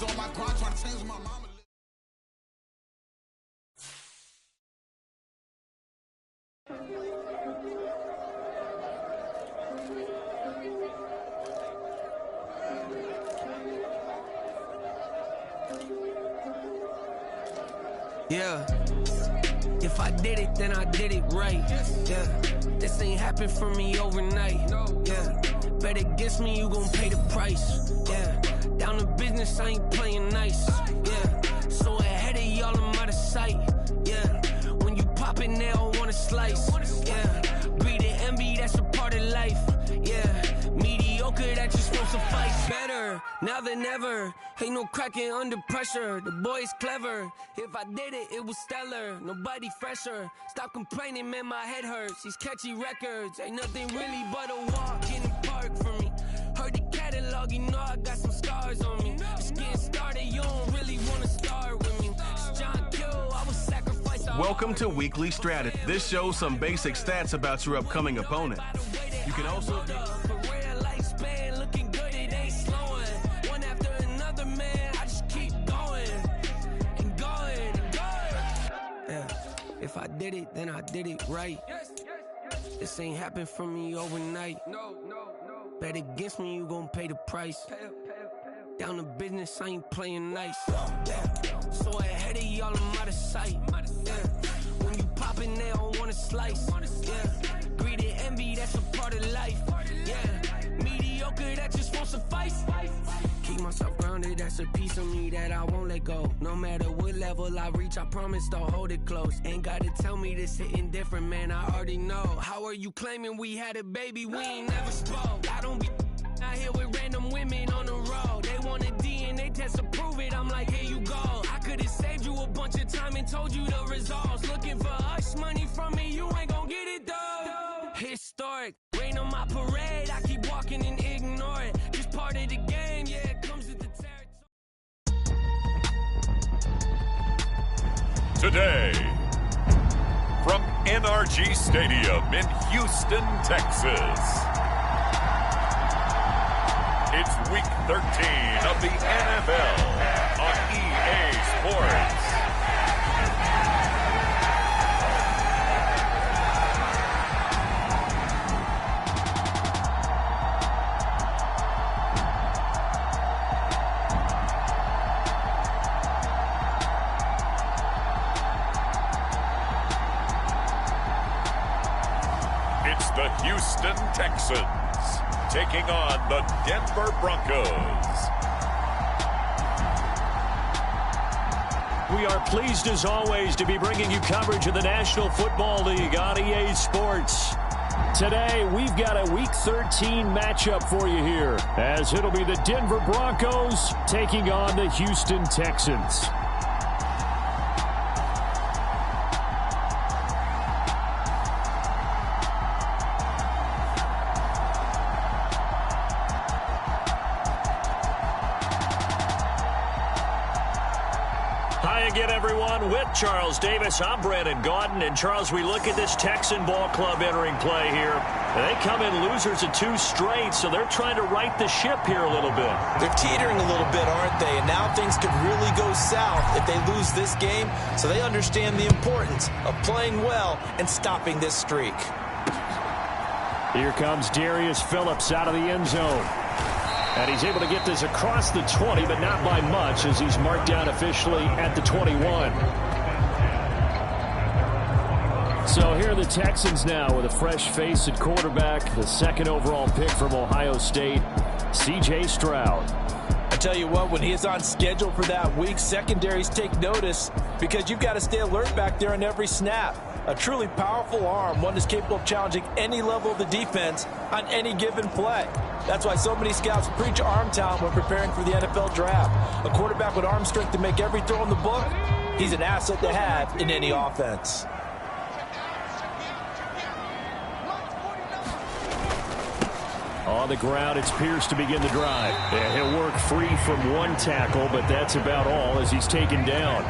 was on my grind trying to change my mama. Yeah, if I did it, then I did it right. Yeah, this ain't happened for me overnight. Yeah, bet against me, you gon' pay the price. Yeah, down to business, I ain't playing nice. Yeah, so ahead of y'all, I'm out of sight. Yeah, when you poppin', they don't wanna slice. Yeah, greed and envy, that's a part of life. Yeah, mediocre, that just won't suffice. Better now than ever. Ain't no cracking under pressure. The boy's clever. If I did it, it was stellar. Nobody fresher. Stop complaining, man, my head hurts. These catchy records ain't nothing really but a walk in the park for me. Heard the catalog, you know I got some scars on me. Just getting started, you don't really wanna start with me. It's John Kill, I was sacrificed. Welcome to Weekly Strategy. This shows some basic stats about your upcoming opponent. You can also If I did it, then I did it right. This ain't happened for me overnight. Bet against me, you gon' pay the price. Down to business, I ain't playing nice. Yeah. So ahead of y'all, I'm out of sight. Yeah. When you poppin', they don't wanna slice. Yeah. Greed and envy, that's a part of life. Yeah. Mediocre, that just won't suffice. Keep myself grounded, that's a piece of me that I won't let go. No matter what level I reach, I promise to hold it close. Ain't gotta tell me this hitting different, man, I already know. How are you claiming we had a baby, we ain't never spoke? I don't be out here with random women on the road. They want a DNA test to prove it, I'm like, here you go. I could've saved you a bunch of time and told you the results. Looking for hush money from me, you ain't gon' get it though. Historic, rain on my parade, I keep walking and ignore it. Just part of the game, yeah, it comes with the territory. Today, from NRG Stadium in Houston, Texas, it's Week 13 of the NFL on EA Sports. It's the Houston Texans taking on the Denver Broncos. We are pleased as always to be bringing you coverage of the National Football League on EA Sports. Today, we've got a Week 13 matchup for you here, as it'll be the Denver Broncos taking on the Houston Texans. Again, everyone, with Charles Davis, I'm Brandon Gaudin. And, Charles, we look at this Texan ball club entering play here. They come in losers of 2 straight, so they're trying to right the ship here a little bit. They're teetering a little bit, aren't they? And now things could really go south if they lose this game, so they understand the importance of playing well and stopping this streak. Here comes Darius Phillips out of the end zone. And he's able to get this across the 20, but not by much, as he's marked down officially at the 21. So here are the Texans now with a fresh face at quarterback, the 2nd overall pick from Ohio State, C.J. Stroud. I tell you what, when he is on schedule for that week, secondaries take notice because you've got to stay alert back there on every snap. A truly powerful arm, one that's capable of challenging any level of the defense on any given play. That's why so many scouts preach arm talent when preparing for the NFL draft. A quarterback with arm strength to make every throw in the book, he's an asset to have in any offense. On the ground, it's Pierce to begin the drive. And he'll work free from 1 tackle, but that's about all as he's taken down.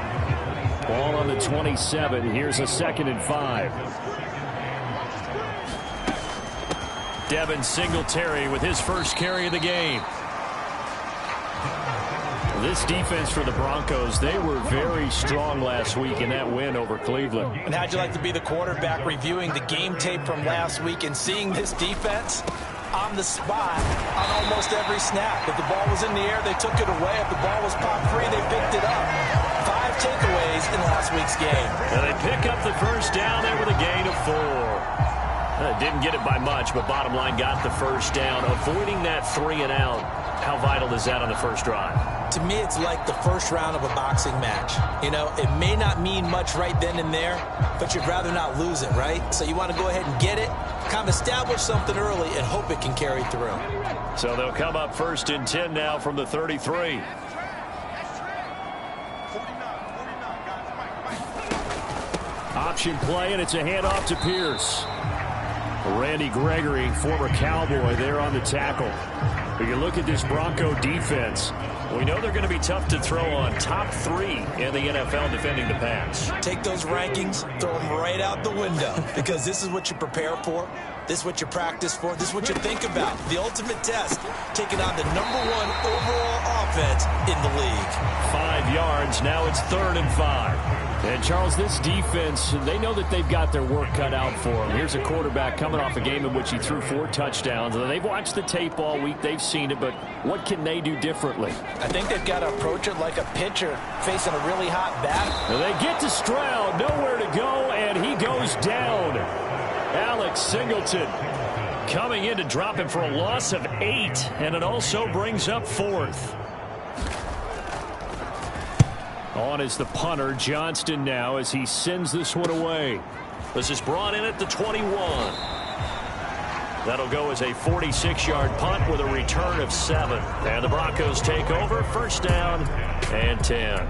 Ball on the 27. Here's a 2nd and 5. Devin Singletary with his first carry of the game. This defense for the Broncos, they were very strong last week in that win over Cleveland. And how'd you like to be the quarterback reviewing the game tape from last week and seeing this defense on the spot on almost every snap? If the ball was in the air, they took it away. If the ball was popped free, they picked it up. 5 takeaways in last week's game. And they pick up the first down there with a gain of 4. Didn't get it by much, but bottom line got the first down. Avoiding that 3 and out, how vital is that on the first drive? To me, it's like the first round of a boxing match. You know, it may not mean much right then and there, but you'd rather not lose it, right? So you want to go ahead and get it, kind of establish something early, and hope it can carry through. So they'll come up 1st and 10 now from the 33. Option play, and it's a handoff to Pierce. Randy Gregory, former Cowboy, there on the tackle. But you look at this Bronco defense, we know they're going to be tough to throw on. Top 3 in the NFL defending the pass. Take those rankings, throw them right out the window, because this is what you prepare for. This is what you practice for. This is what you think about. The ultimate test, taking on the #1 overall offense in the league. 5 yards. Now it's 3rd and 5. And, Charles, this defense, they know that they've got their work cut out for them. Here's a quarterback coming off a game in which he threw 4 touchdowns. They've watched the tape all week. They've seen it, but what can they do differently? I think they've got to approach it like a pitcher facing a really hot batter. Now they get to Stroud, nowhere to go, and he goes down. Alex Singleton coming in to drop him for a loss of 8, and it also brings up 4th. On is the punter, Johnston, now as he sends this one away. This is brought in at the 21. That'll go as a 46-yard punt with a return of 7. And the Broncos take over, 1st down and 10.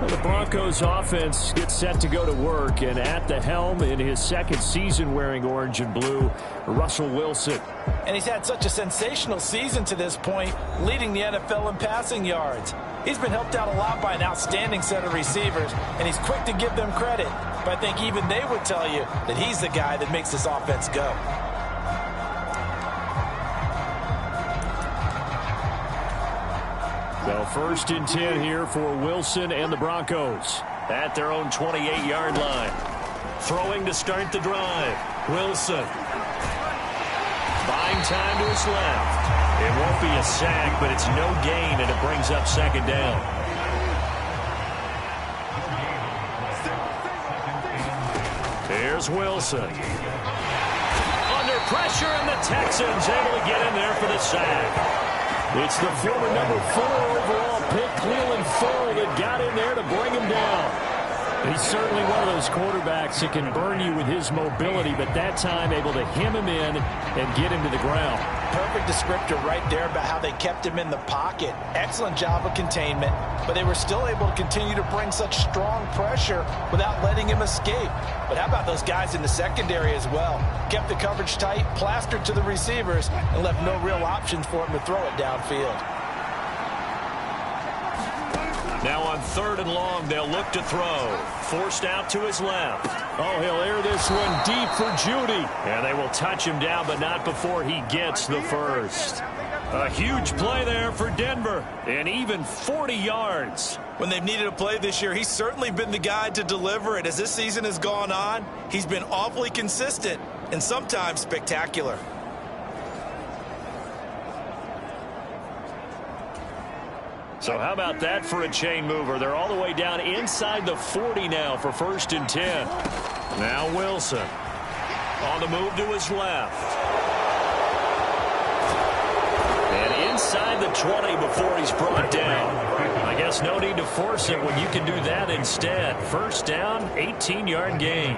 Well, the Broncos offense gets set to go to work, and at the helm in his 2nd season wearing orange and blue, Russell Wilson. And he's had such a sensational season to this point, leading the NFL in passing yards. He's been helped out a lot by an outstanding set of receivers, and he's quick to give them credit. But I think even they would tell you that he's the guy that makes this offense go. So 1st and 10 here for Wilson and the Broncos at their own 28-yard line. Throwing to start the drive. Wilson. Buying time to his left. It won't be a sack, but it's no gain, and it brings up 2nd down. Here's Wilson. Under pressure, and the Texans able to get in there for the sack. It's the former #4 overall pick, Cleveland Ferrell, that got in there to bring him down. He's certainly one of those quarterbacks that can burn you with his mobility, but that time able to hem him in and get him to the ground. Perfect descriptor right there about how they kept him in the pocket. Excellent job of containment, but they were still able to continue to bring such strong pressure without letting him escape. But how about those guys in the secondary as well? Kept the coverage tight, plastered to the receivers, and left no real options for him to throw it downfield. Now on 3rd and long, they'll look to throw. Forced out to his left. Oh, he'll air this one deep for Judy. And they will touch him down, but not before he gets the first. A huge play there for Denver, and even 40 yards. When they've needed a play this year, he's certainly been the guy to deliver it. As this season has gone on, he's been awfully consistent and sometimes spectacular. So how about that for a chain mover? They're all the way down inside the 40 now for 1st and 10. Now Wilson on the move to his left. And inside the 20 before he's brought down. I guess no need to force it when you can do that instead. 1st down, 18-yard gain.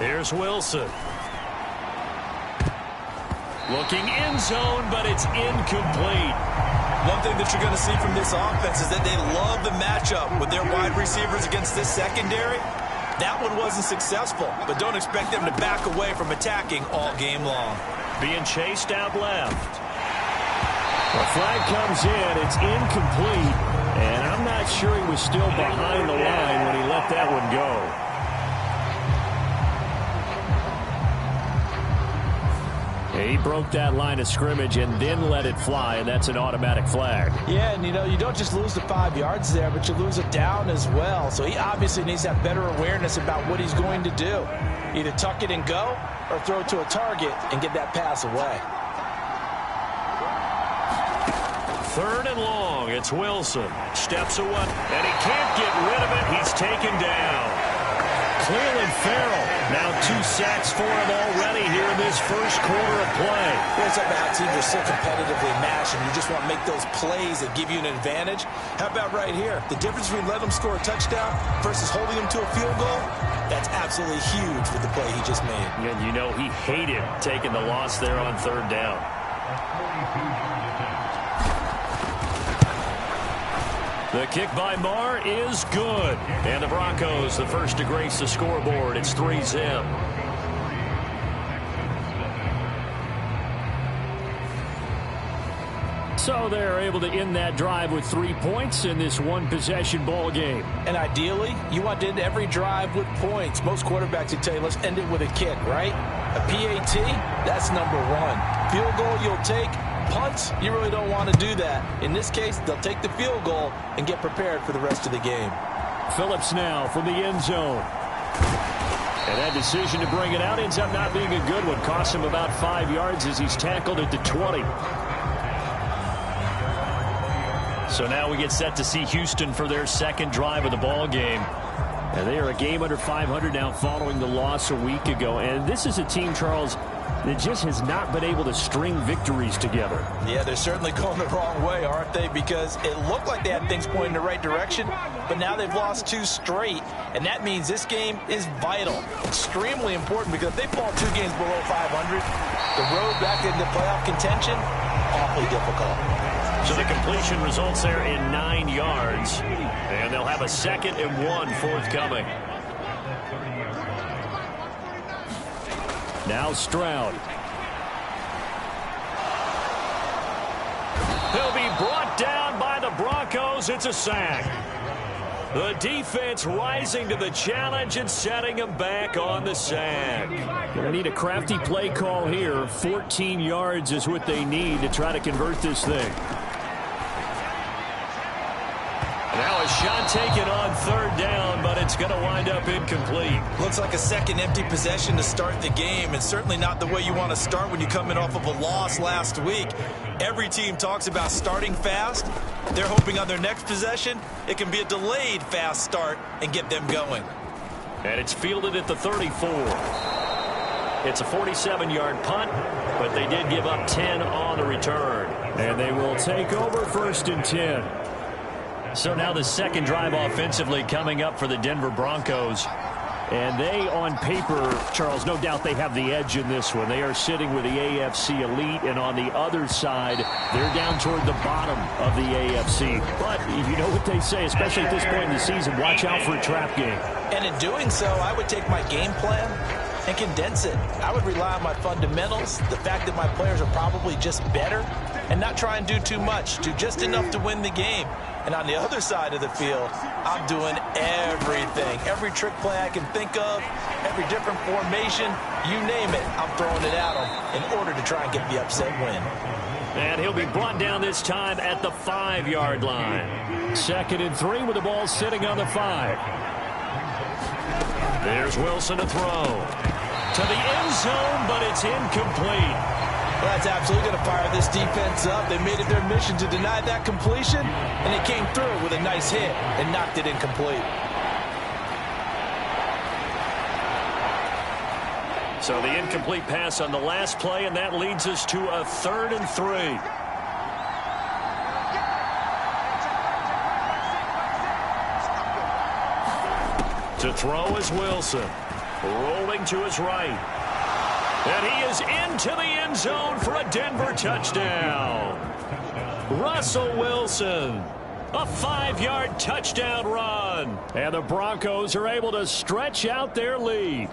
Here's Wilson. Looking end zone, but it's incomplete. One thing that you're going to see from this offense is that they love the matchup with their wide receivers against this secondary. That one wasn't successful, but don't expect them to back away from attacking all game long. Being chased out left. The flag comes in. It's incomplete, and I'm not sure he was still behind the line when he let that one go. He broke that line of scrimmage and then let it fly, and that's an automatic flag. Yeah, and you don't just lose the 5 yards there, but you lose it down as well. So he obviously needs to have better awareness about what he's going to do. Either tuck it and go or throw to a target and get that pass away. 3rd and long. It's Wilson. Steps away, and he can't get rid of it. He's taken down. Cleveland Farrell. Now 2 sacks for him already here in this first quarter of play. It's about how teams are so competitively matched, and you just want to make those plays that give you an advantage. How about right here? The difference between letting them score a touchdown versus holding them to a field goal, that's absolutely huge with the play he just made. And you know he hated taking the loss there on 3rd down. The kick by Marr is good. And the Broncos, the first to grace the scoreboard. It's 3-zip. So they're able to end that drive with 3 points in this one-possession ball game. And ideally, you want to end every drive with points. Most quarterbacks would tell you, let's end it with a kick, right? A PAT, that's number 1. Field goal you'll take. Punts, you really don't want to do that. In this case, they'll take the field goal and get prepared for the rest of the game. Phillips now from the end zone. And that decision to bring it out ends up not being a good one. Costs him about 5 yards as he's tackled at the 20. So now we get set to see Houston for their second drive of the ball game. And they are a game under 500 now following the loss a week ago. And this is a team, Charles, that just has not been able to string victories together. Yeah, they're certainly going the wrong way, aren't they? Because it looked like they had things pointing in the right direction, but now they've lost 2 straight, and that means this game is vital, extremely important, because if they fall 2 games below 500, the road back into playoff contention, awfully difficult. So the completion results there in 9 yards, and they'll have a 2nd and 1 forthcoming. Now Stroud. He'll be brought down by the Broncos. It's a sack. The defense rising to the challenge and setting him back on the sack. They need a crafty play call here. 14 yards is what they need to try to convert this thing. Now a shot taken on 3rd down, but it's going to wind up incomplete. Looks like a second empty possession to start the game, and certainly not the way you want to start when you come in off of a loss last week. Every team talks about starting fast. They're hoping on their next possession, it can be a delayed fast start and get them going. And it's fielded at the 34. It's a 47-yard punt, but they did give up 10 on the return. And they will take over 1st and 10. So now the second drive offensively coming up for the Denver Broncos. And they, on paper, Charles, no doubt they have the edge in this one. They are sitting with the AFC elite, and on the other side, they're down toward the bottom of the AFC. But you know what they say, especially at this point in the season, watch out for a trap game. And in doing so, I would take my game plan and condense it. I would rely on my fundamentals, the fact that my players are probably just better, and not try and do too much, do just enough to win the game. And on the other side of the field, I'm doing everything. Every trick play I can think of, every different formation, you name it, I'm throwing it at them in order to try and get the upset win. And he'll be brought down this time at the 5-yard line. 2nd and 3 with the ball sitting on the 5. There's Wilson to throw. To the end zone, but it's incomplete. Well, that's absolutely going to fire this defense up. They made it their mission to deny that completion, and they came through with a nice hit and knocked it incomplete. So the incomplete pass on the last play, and that leads us to a 3rd and 3. To throw is Wilson. Rolling to his right. And he is into the end zone for a Denver touchdown. Russell Wilson. A 5-yard touchdown run. And the Broncos are able to stretch out their lead.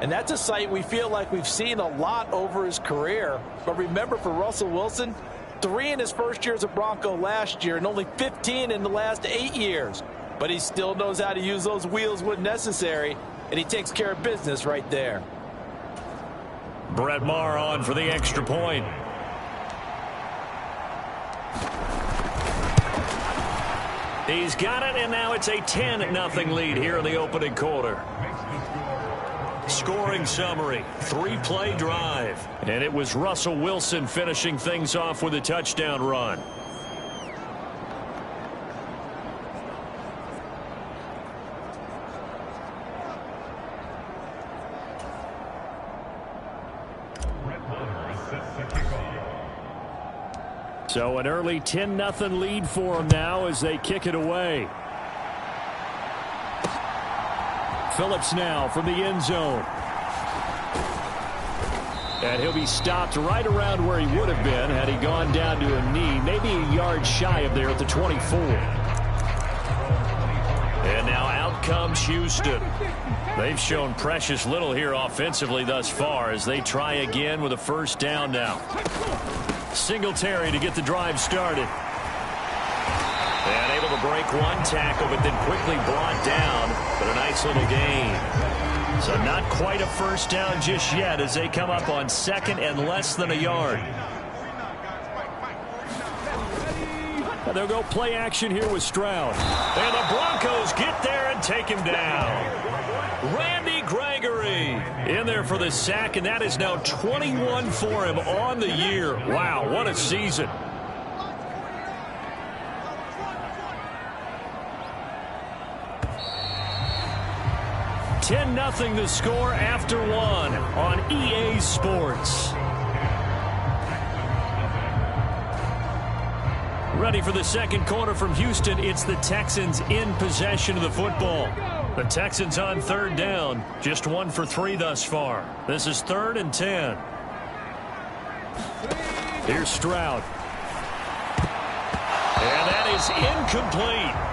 And that's a sight we feel like we've seen a lot over his career. But remember, for Russell Wilson, 3 in his first year as a Bronco last year and only 15 in the last 8 years. But he still knows how to use those wheels when necessary, and he takes care of business right there. Brett Maher on for the extra point. He's got it, and now it's a 10-0 lead here in the opening quarter. Scoring summary, 3-play drive. And it was Russell Wilson finishing things off with a touchdown run. So an early 10-0 lead for them now as they kick it away. Phillips now from the end zone. And he'll be stopped right around where he would have been had he gone down to a knee, maybe a yard shy of there at the 24. And now out comes Houston. They've shown precious little here offensively thus far as they try again with a first down now. Singletary to get the drive started. And able to break one tackle, but then quickly brought down. But a nice little gain. So not quite a first down just yet as they come up on second and less than a yard. And they'll go play action here with Stroud. And the Broncos get there and take him down. Randy Gregory in there for the sack, and that is now 21 for him on the year. Wow, what a season. $10-0 the score after one on EA Sports. Ready for the second quarter from Houston. It's the Texans in possession of the football. The Texans on third down. Just 1 for 3 thus far. This is 3rd and 10. Here's Stroud. And that is incomplete.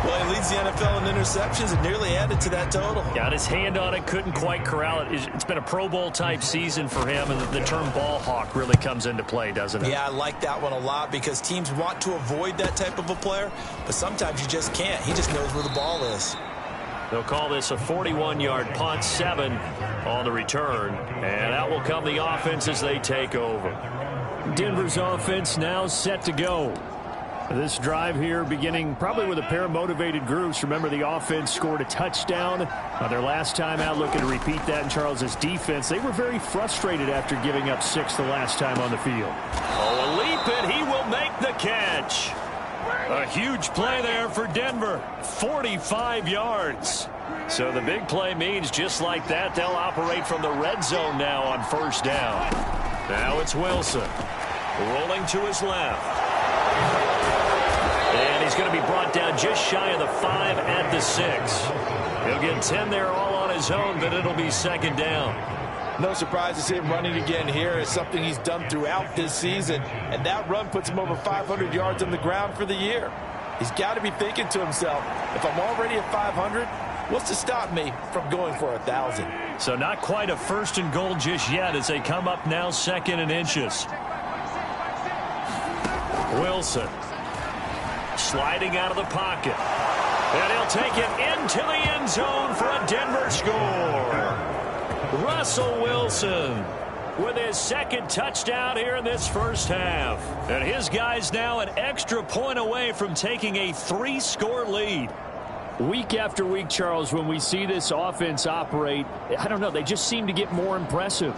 Well, he leads the NFL in interceptions and nearly added to that total. Got his hand on it, couldn't quite corral it. It's been a Pro Bowl type season for him, and the term ball hawk really comes into play, doesn't it? Yeah, I like that one a lot because teams want to avoid that type of a player, but sometimes you just can't. He just knows where the ball is. They'll call this a 41-yard punt, 7 on the return, and out will come the offense as they take over. Denver's offense now set to go. This drive here beginning probably with a pair of motivated groups. Remember, the offense scored a touchdown their last time out, looking to repeat that in Charles's defense. They were very frustrated after giving up 6 the last time on the field. Oh, a leap, and he will make the catch. A huge play there for Denver, 45 yards. So the big play means just like that, they'll operate from the red zone now on first down. Now it's Wilson rolling to his left. And he's going to be brought down just shy of the 5 at the 6. He'll get 10 there all on his own, but it'll be second down. No surprise to see him running again here. It's something he's done throughout this season. And that run puts him over 500 yards on the ground for the year. He's got to be thinking to himself, if I'm already at 500, what's to stop me from going for 1,000? So not quite a 1st and goal just yet as they come up now 2nd and inches. Wilson sliding out of the pocket. And he'll take it into the end zone for a Denver score. Russell Wilson with his 2nd touchdown here in this first half. And his guys now an extra point away from taking a 3-score lead. Week after week, Charles, when we see this offense operate, I don't know, they just seem to get more impressive.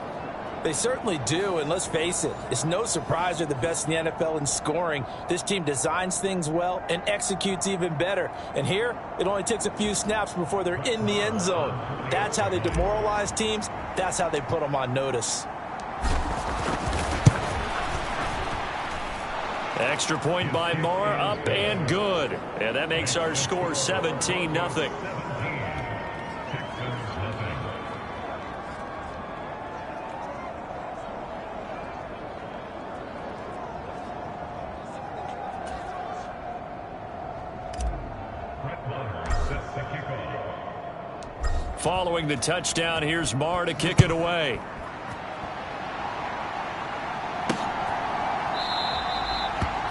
They certainly do, and let's face it, it's no surprise they're the best in the NFL in scoring. This team designs things well and executes even better. And here, it only takes a few snaps before they're in the end zone. That's how they demoralize teams. That's how they put them on notice. Extra point by Maher, up and good. And that makes our score 17-0. Following the touchdown, here's Maher to kick it away.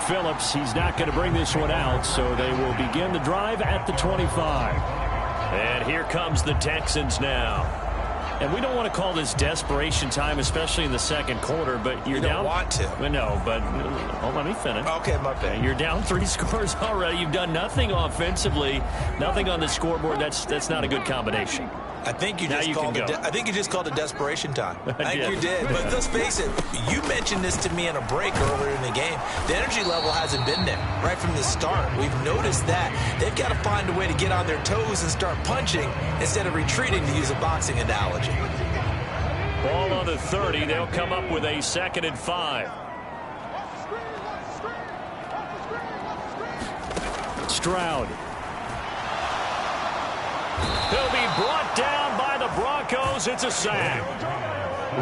Phillips, he's not going to bring this one out, so they will begin the drive at the 25. And here comes the Texans now. And we don't want to call this desperation time, especially in the second quarter, but you're down. You don't want to. No, but hold on, let me finish. Okay, my bad. You're down 3 scores already. You've done nothing offensively, nothing on the scoreboard. That's not a good combination. I think you just called it desperation time. I think you did. But let's face it, you mentioned this to me in a break earlier in the game. The energy level hasn't been there right from the start. We've noticed that. They've got to find a way to get on their toes and start punching instead of retreating, to use a boxing analogy. Ball on the 30. They'll come up with a 2nd and 5. Stroud. He'll be brought down by the Broncos. It's a sack.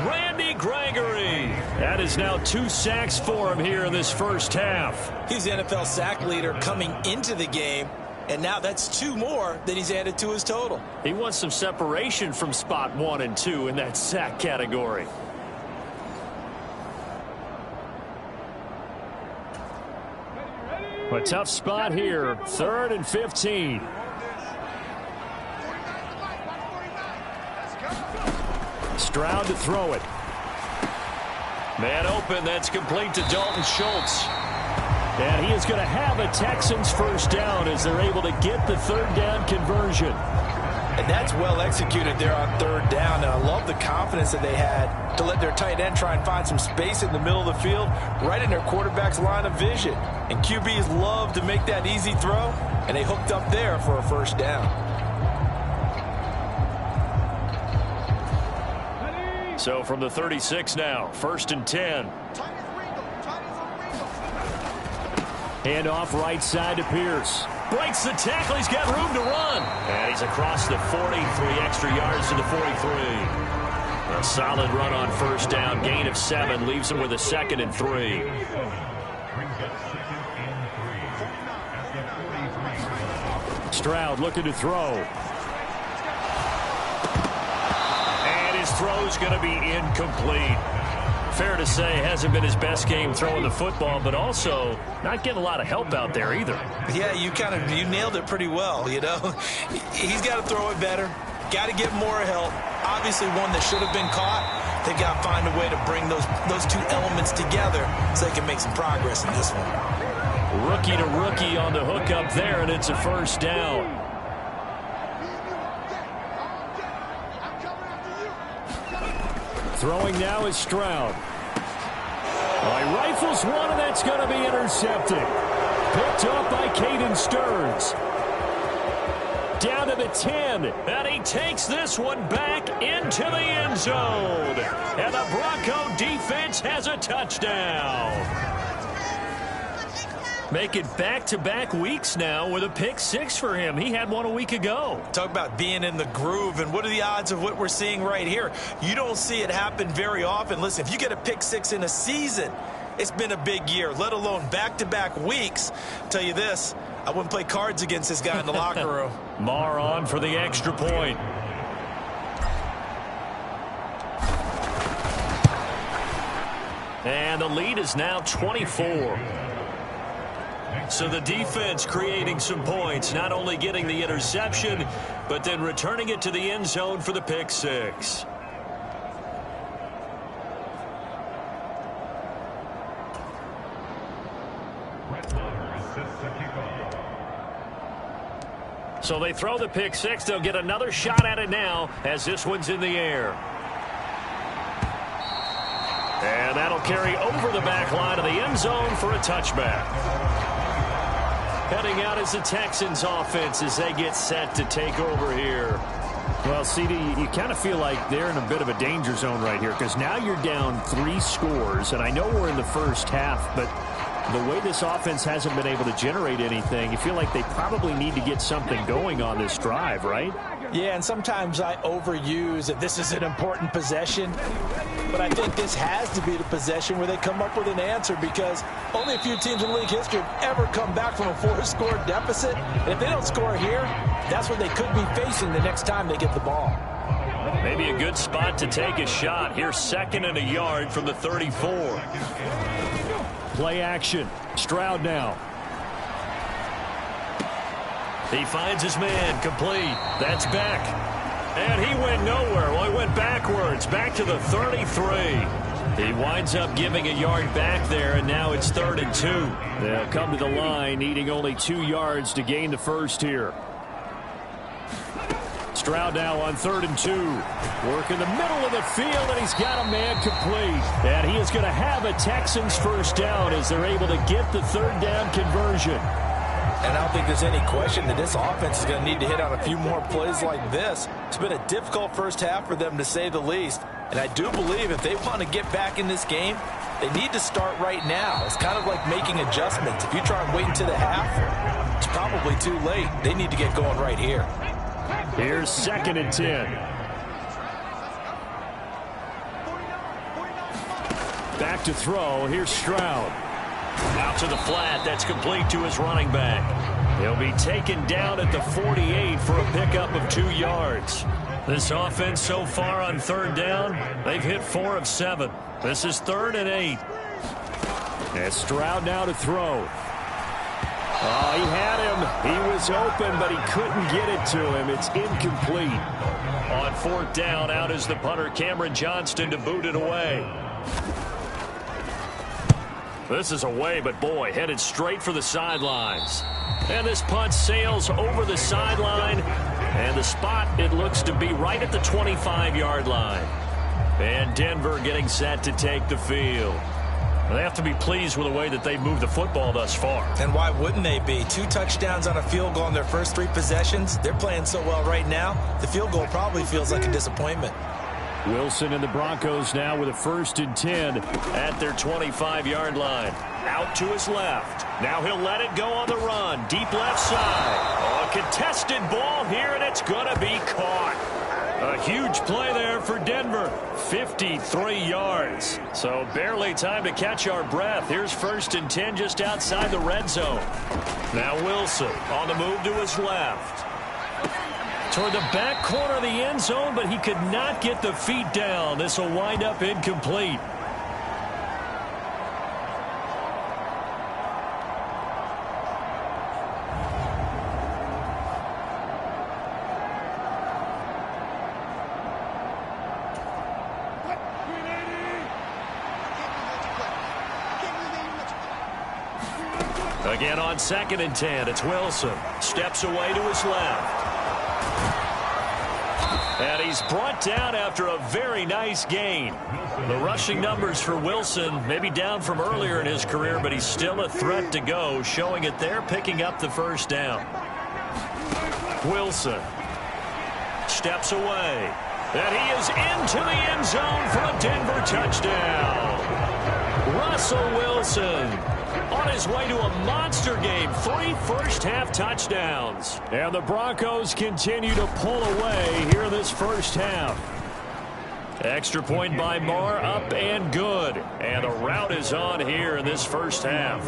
Randy Gregory. That is now 2 sacks for him here in this first half. He's the NFL sack leader coming into the game, and now that's 2 more that he's added to his total. He wants some separation from spot 1 and 2 in that sack category. A tough spot here. 3rd and 15. Stroud to throw it. Man open. That's complete to Dalton Schultz. And he is going to have a Texans first down as they're able to get the 3rd down conversion. And that's well executed there on 3rd down. And I love the confidence that they had to let their tight end try and find some space in the middle of the field, right in their quarterback's line of vision. And QBs love to make that easy throw, and they hooked up there for a first down. So from the 36 now, 1st and 10. Hand off right side to Pierce. Breaks the tackle. He's got room to run. And he's across the 40, 3 extra yards to the 43. A solid run on first down. Gain of 7 leaves him with a 2nd and 3. Stroud looking to throw. Throw's going to be incomplete. Fair to say, hasn't been his best game throwing the football, but also not getting a lot of help out there either. Yeah, you nailed it pretty well, you know. He's got to throw it better. Got to get more help. Obviously one that should have been caught. They've got to find a way to bring those 2 elements together so they can make some progress in this one. Rookie to rookie on the hook up there, and it's a first down. Throwing now is Stroud. He rifles one, and that's going to be intercepted. Picked up by Caden Stearns. Down to the 10, and he takes this one back into the end zone. And the Bronco defense has a touchdown. Make it back-to-back weeks now with a pick 6 for him. He had one a week ago. Talk about being in the groove, and what are the odds of what we're seeing right here? You don't see it happen very often. Listen, if you get a pick 6 in a season, it's been a big year, let alone back-to-back weeks. I'll tell you this, I wouldn't play cards against this guy in the locker room. Marr on for the extra point. And the lead is now 24. So the defense creating some points, not only getting the interception, but then returning it to the end zone for the pick 6. So they throw the pick 6. They'll get another shot at it now as this one's in the air. And that'll carry over the back line of the end zone for a touchback. Heading out is the Texans offense as they get set to take over here. Well, CD, you kind of feel like they're in a bit of a danger zone right here because now you're down 3 scores, and I know we're in the first half, but the way this offense hasn't been able to generate anything, you feel like they probably need to get something going on this drive, right? Yeah, and sometimes I overuse that this is an important possession, but I think this has to be the possession where they come up with an answer because only a few teams in league history have ever come back from a 4-score deficit. And if they don't score here, that's what they could be facing the next time they get the ball. Maybe a good spot to take a shot. Here's 2nd and a yard from the 34. Play action. Stroud now. He finds his man complete. That's back. And he went nowhere. Well, he went backwards, back to the 33. He winds up giving a yard back there, and now it's 3rd and 2. They'll come to the line, needing only 2 yards to gain the first here. Stroud now on 3rd and 2. Work in the middle of the field, and he's got a man complete. And he is going to have a Texans first down as they're able to get the 3rd down conversion. And I don't think there's any question that this offense is going to need to hit on a few more plays like this. It's been a difficult first half for them, to say the least. And I do believe if they want to get back in this game, they need to start right now. It's kind of like making adjustments. If you try and wait until the half, it's probably too late. They need to get going right here. Here's 2nd and 10. Back to throw. Here's Stroud. Out to the flat. That's complete to his running back. He'll be taken down at the 48 for a pickup of 2 yards. This offense so far on 3rd down, they've hit 4 of 7. This is 3rd and 8. And Stroud now to throw. Oh, he had him. He was open, but he couldn't get it to him. It's incomplete. On 4th down, out is the punter, Cameron Johnston, to boot it away. This is away, but boy, headed straight for the sidelines. And this punt sails over the sideline. And the spot, it looks to be right at the 25-yard line. And Denver getting set to take the field. They have to be pleased with the way that they moved the football thus far. And why wouldn't they be? 2 touchdowns on a field goal in their first 3 possessions. They're playing so well right now, the field goal probably feels like a disappointment. Wilson and the Broncos now with a 1st and 10 at their 25-yard line. Out to his left. Now he'll let it go on the run. Deep left side. A contested ball here, and it's going to be caught. A huge play there for Denver. 53 yards. So barely time to catch our breath. Here's 1st and 10 just outside the red zone. Now Wilson on the move to his left. Toward the back corner of the end zone, but he could not get the feet down. This will wind up incomplete. Again on 2nd and 10, it's Wilson. Steps away to his left. And he's brought down after a very nice gain. The rushing numbers for Wilson maybe down from earlier in his career, but he's still a threat to go, showing it there, picking up the first down. Wilson steps away. And he is into the end zone for a Denver touchdown. Russell Wilson on his way to a monster game. 3 first-half touchdowns. And the Broncos continue to pull away here in this first half. Extra point by Marr, up and good. And the route is on here in this first half.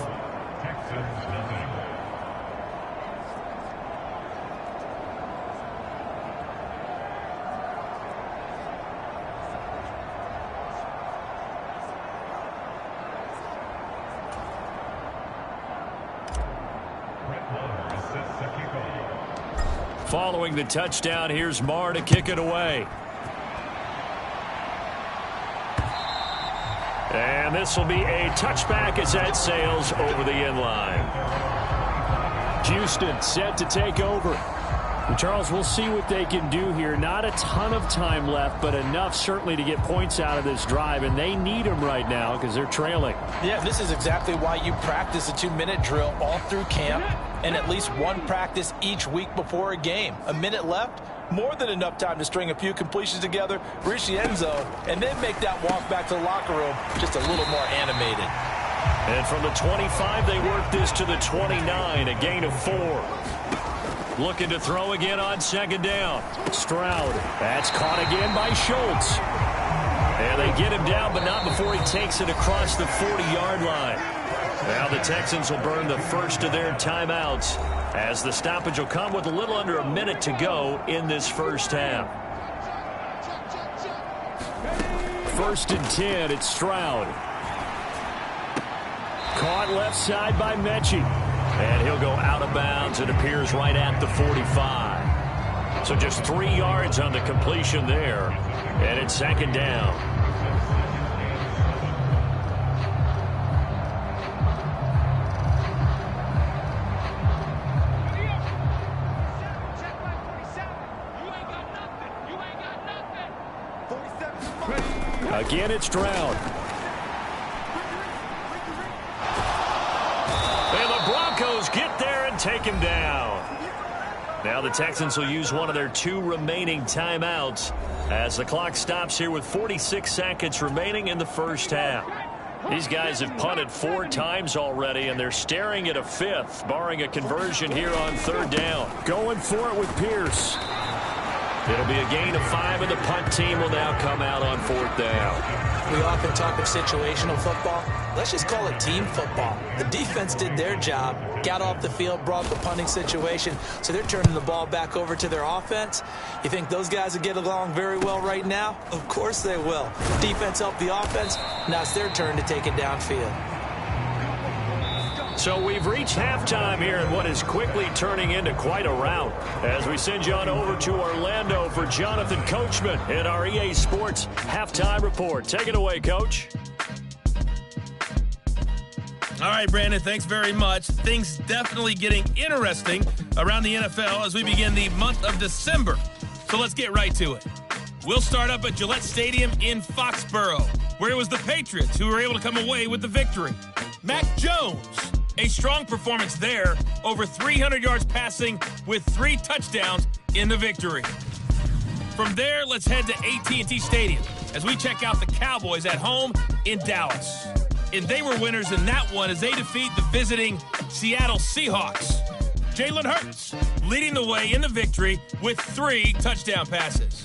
Following the touchdown, here's Marr to kick it away. And this will be a touchback as that sails over the end line. Houston set to take over. And Charles, we'll see what they can do here. Not a ton of time left, but enough certainly to get points out of this drive, and they need them right now because they're trailing. Yeah, this is exactly why you practice a 2-minute drill all through camp and at least one practice each week before a game. A minute left, more than enough time to string a few completions together, reach the end zone, and then make that walk back to the locker room just a little more animated. And from the 25, they work this to the 29, a gain of 4. Looking to throw again on 2nd down. Stroud. That's caught again by Schultz. And they get him down, but not before he takes it across the 40-yard line. Now the Texans will burn the first of their timeouts as the stoppage will come with a little under a minute to go in this first half. 1st and 10, it's Stroud. Caught left side by Mechie. And he'll go out of bounds. It appears right at the 45. So just 3 yards on the completion there. And it's second down. Again, it's Stroud. And the Broncos get there and take him down. Now the Texans will use one of their 2 remaining timeouts as the clock stops here with 46 seconds remaining in the first half. These guys have punted 4 times already, and they're staring at a 5th, barring a conversion here on 3rd down. Going for it with Pierce. It'll be a gain of 5, and the punt team will now come out on 4th down. We often talk of situational football. Let's just call it team football. The defense did their job, got off the field, brought the punting situation, so they're turning the ball back over to their offense. You think those guys will get along very well right now? Of course they will. Defense helped the offense. Now it's their turn to take it downfield. So we've reached halftime here in what is quickly turning into quite a rout as we send you on over to Orlando for Jonathan Coachman in our EA Sports Halftime Report. Take it away, Coach. All right, Brandon, thanks very much. Things definitely getting interesting around the NFL as we begin the month of December. So let's get right to it. We'll start up at Gillette Stadium in Foxborough, where it was the Patriots who were able to come away with the victory. Mac Jones, a strong performance there, over 300 yards passing with 3 touchdowns in the victory. From there, let's head to AT&T Stadium as we check out the Cowboys at home in Dallas. And they were winners in that one as they defeat the visiting Seattle Seahawks. Jalen Hurts leading the way in the victory with 3 touchdown passes.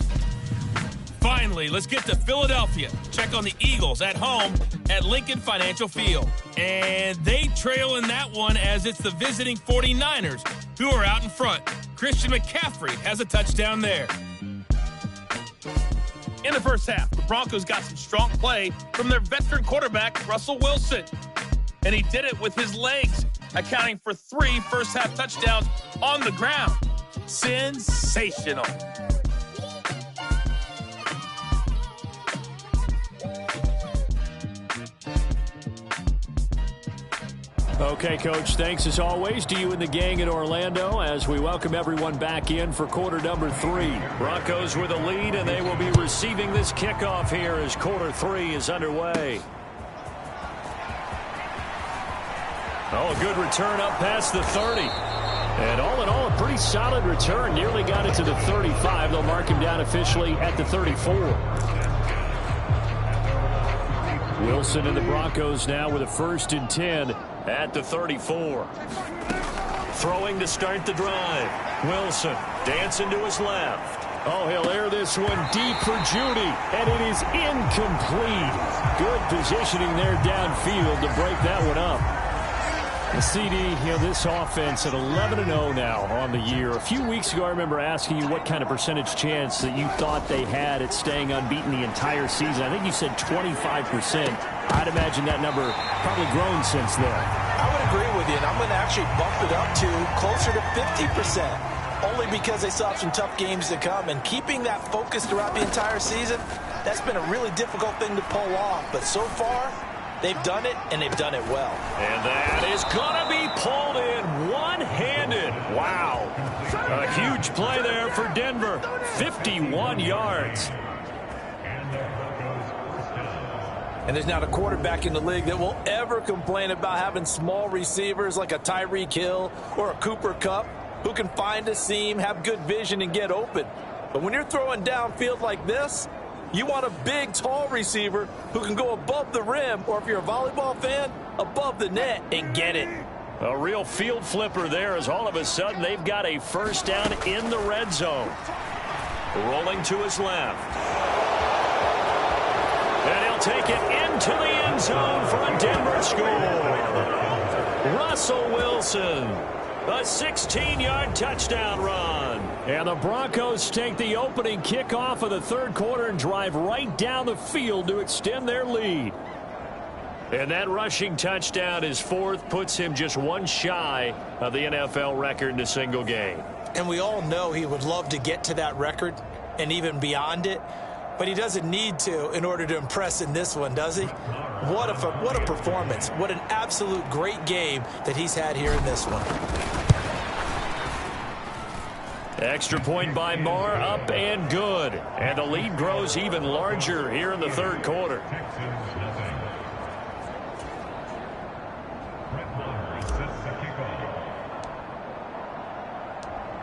Finally, let's get to Philadelphia. Check on the Eagles at home at Lincoln Financial Field. And they trail in that one as it's the visiting 49ers who are out in front. Christian McCaffrey has a touchdown there. In the first half, the Broncos got some strong play from their veteran quarterback, Russell Wilson. And he did it with his legs, accounting for 3 first-half touchdowns on the ground. Sensational. Okay, Coach, thanks as always to you and the gang in Orlando as we welcome everyone back in for quarter number 3. Broncos with a lead, and they will be receiving this kickoff here as quarter 3 is underway. Oh, a good return up past the 30. And all in all, a pretty solid return. Nearly got it to the 35. They'll mark him down officially at the 34. Wilson and the Broncos now with a 1st and 10 at the 34. Throwing to start the drive. Wilson dancing to his left. Oh, he'll air this one deep for Judy, and it is incomplete. Good positioning there downfield to break that one up. The CD, this offense at 11-0 now on the year. A few weeks ago, I remember asking you what kind of percentage chance that you thought they had at staying unbeaten the entire season. I think you said 25%. I'd imagine that number probably grown since then. I would agree with you, and I'm going to actually bump it up to closer to 50%, only because they still have some tough games to come. And keeping that focus throughout the entire season, that's been a really difficult thing to pull off. But so far, they've done it, and they've done it well. And that is going to be pulled in one-handed. Wow. A huge play there for Denver. 51 yards. And there's not a quarterback in the league that will ever complain about having small receivers like a Tyreek Hill or a Cooper Kupp who can find a seam, have good vision, and get open. But when you're throwing downfield like this, you want a big, tall receiver who can go above the rim, or if you're a volleyball fan, above the net and get it. A real field flipper there as all of a sudden they've got a 1st down in the red zone. Rolling to his left. And he'll take it into the end zone for a Denver score. Russell Wilson, a 16-yard touchdown run. And the Broncos take the opening kickoff of the 3rd quarter and drive right down the field to extend their lead. And that rushing touchdown is 4th, puts him just 1 shy of the NFL record in a single game. And we all know he would love to get to that record and even beyond it. But he doesn't need to in order to impress in this one, does he? What a performance. What an absolute great game that he's had here in this one. Extra point by Marr, up and good. And the lead grows even larger here in the third quarter.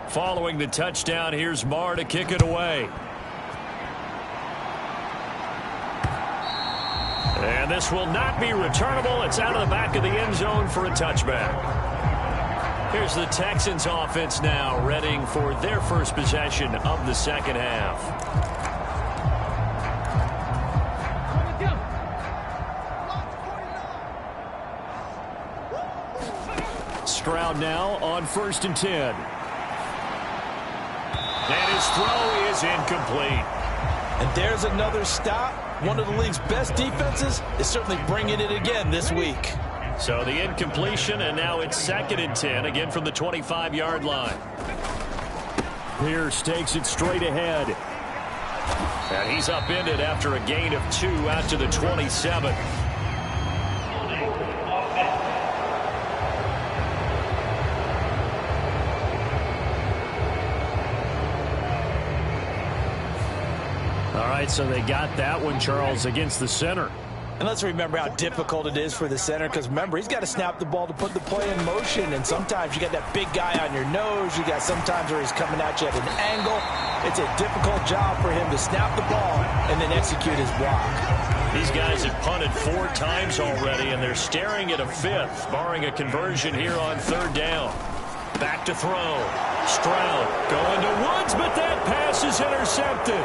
Following the touchdown, here's Marr to kick it away. And this will not be returnable. It's out of the back of the end zone for a touchback. Here's the Texans offense now, readying for their first possession of the second half. Stroud now on 1st and 10. And his throw is incomplete. And there's another stop. One of the league's best defenses is certainly bringing it again this week. So the incompletion, and now it's 2nd and 10, again from the 25-yard line. Pierce takes it straight ahead. And he's upended after a gain of 2 out to the 27. All right, so they got that one, Charles, against the center. And let's remember how difficult it is for the center, because remember, he's got to snap the ball to put the play in motion, and sometimes you got that big guy on your nose. You got sometimes where he's coming at you at an angle. It's a difficult job for him to snap the ball and then execute his block. These guys have punted 4 times already, and they're staring at a 5th, barring a conversion here on 3rd down. Back to throw. Stroud going to Woods, but that pass is intercepted.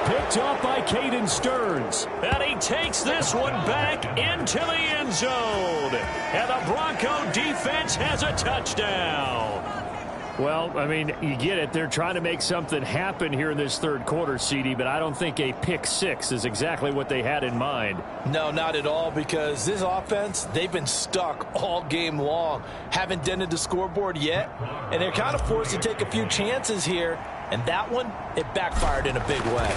Picked off by Caden Stearns. And he takes this one back into the end zone. And the Bronco defense has a touchdown. Well, I mean, you get it. They're trying to make something happen here in this third quarter, CD, but I don't think a pick 6 is exactly what they had in mind. No, not at all, because this offense, they've been stuck all game long. Haven't dented the scoreboard yet, and they're kind of forced to take a few chances here. And that one, it backfired in a big way.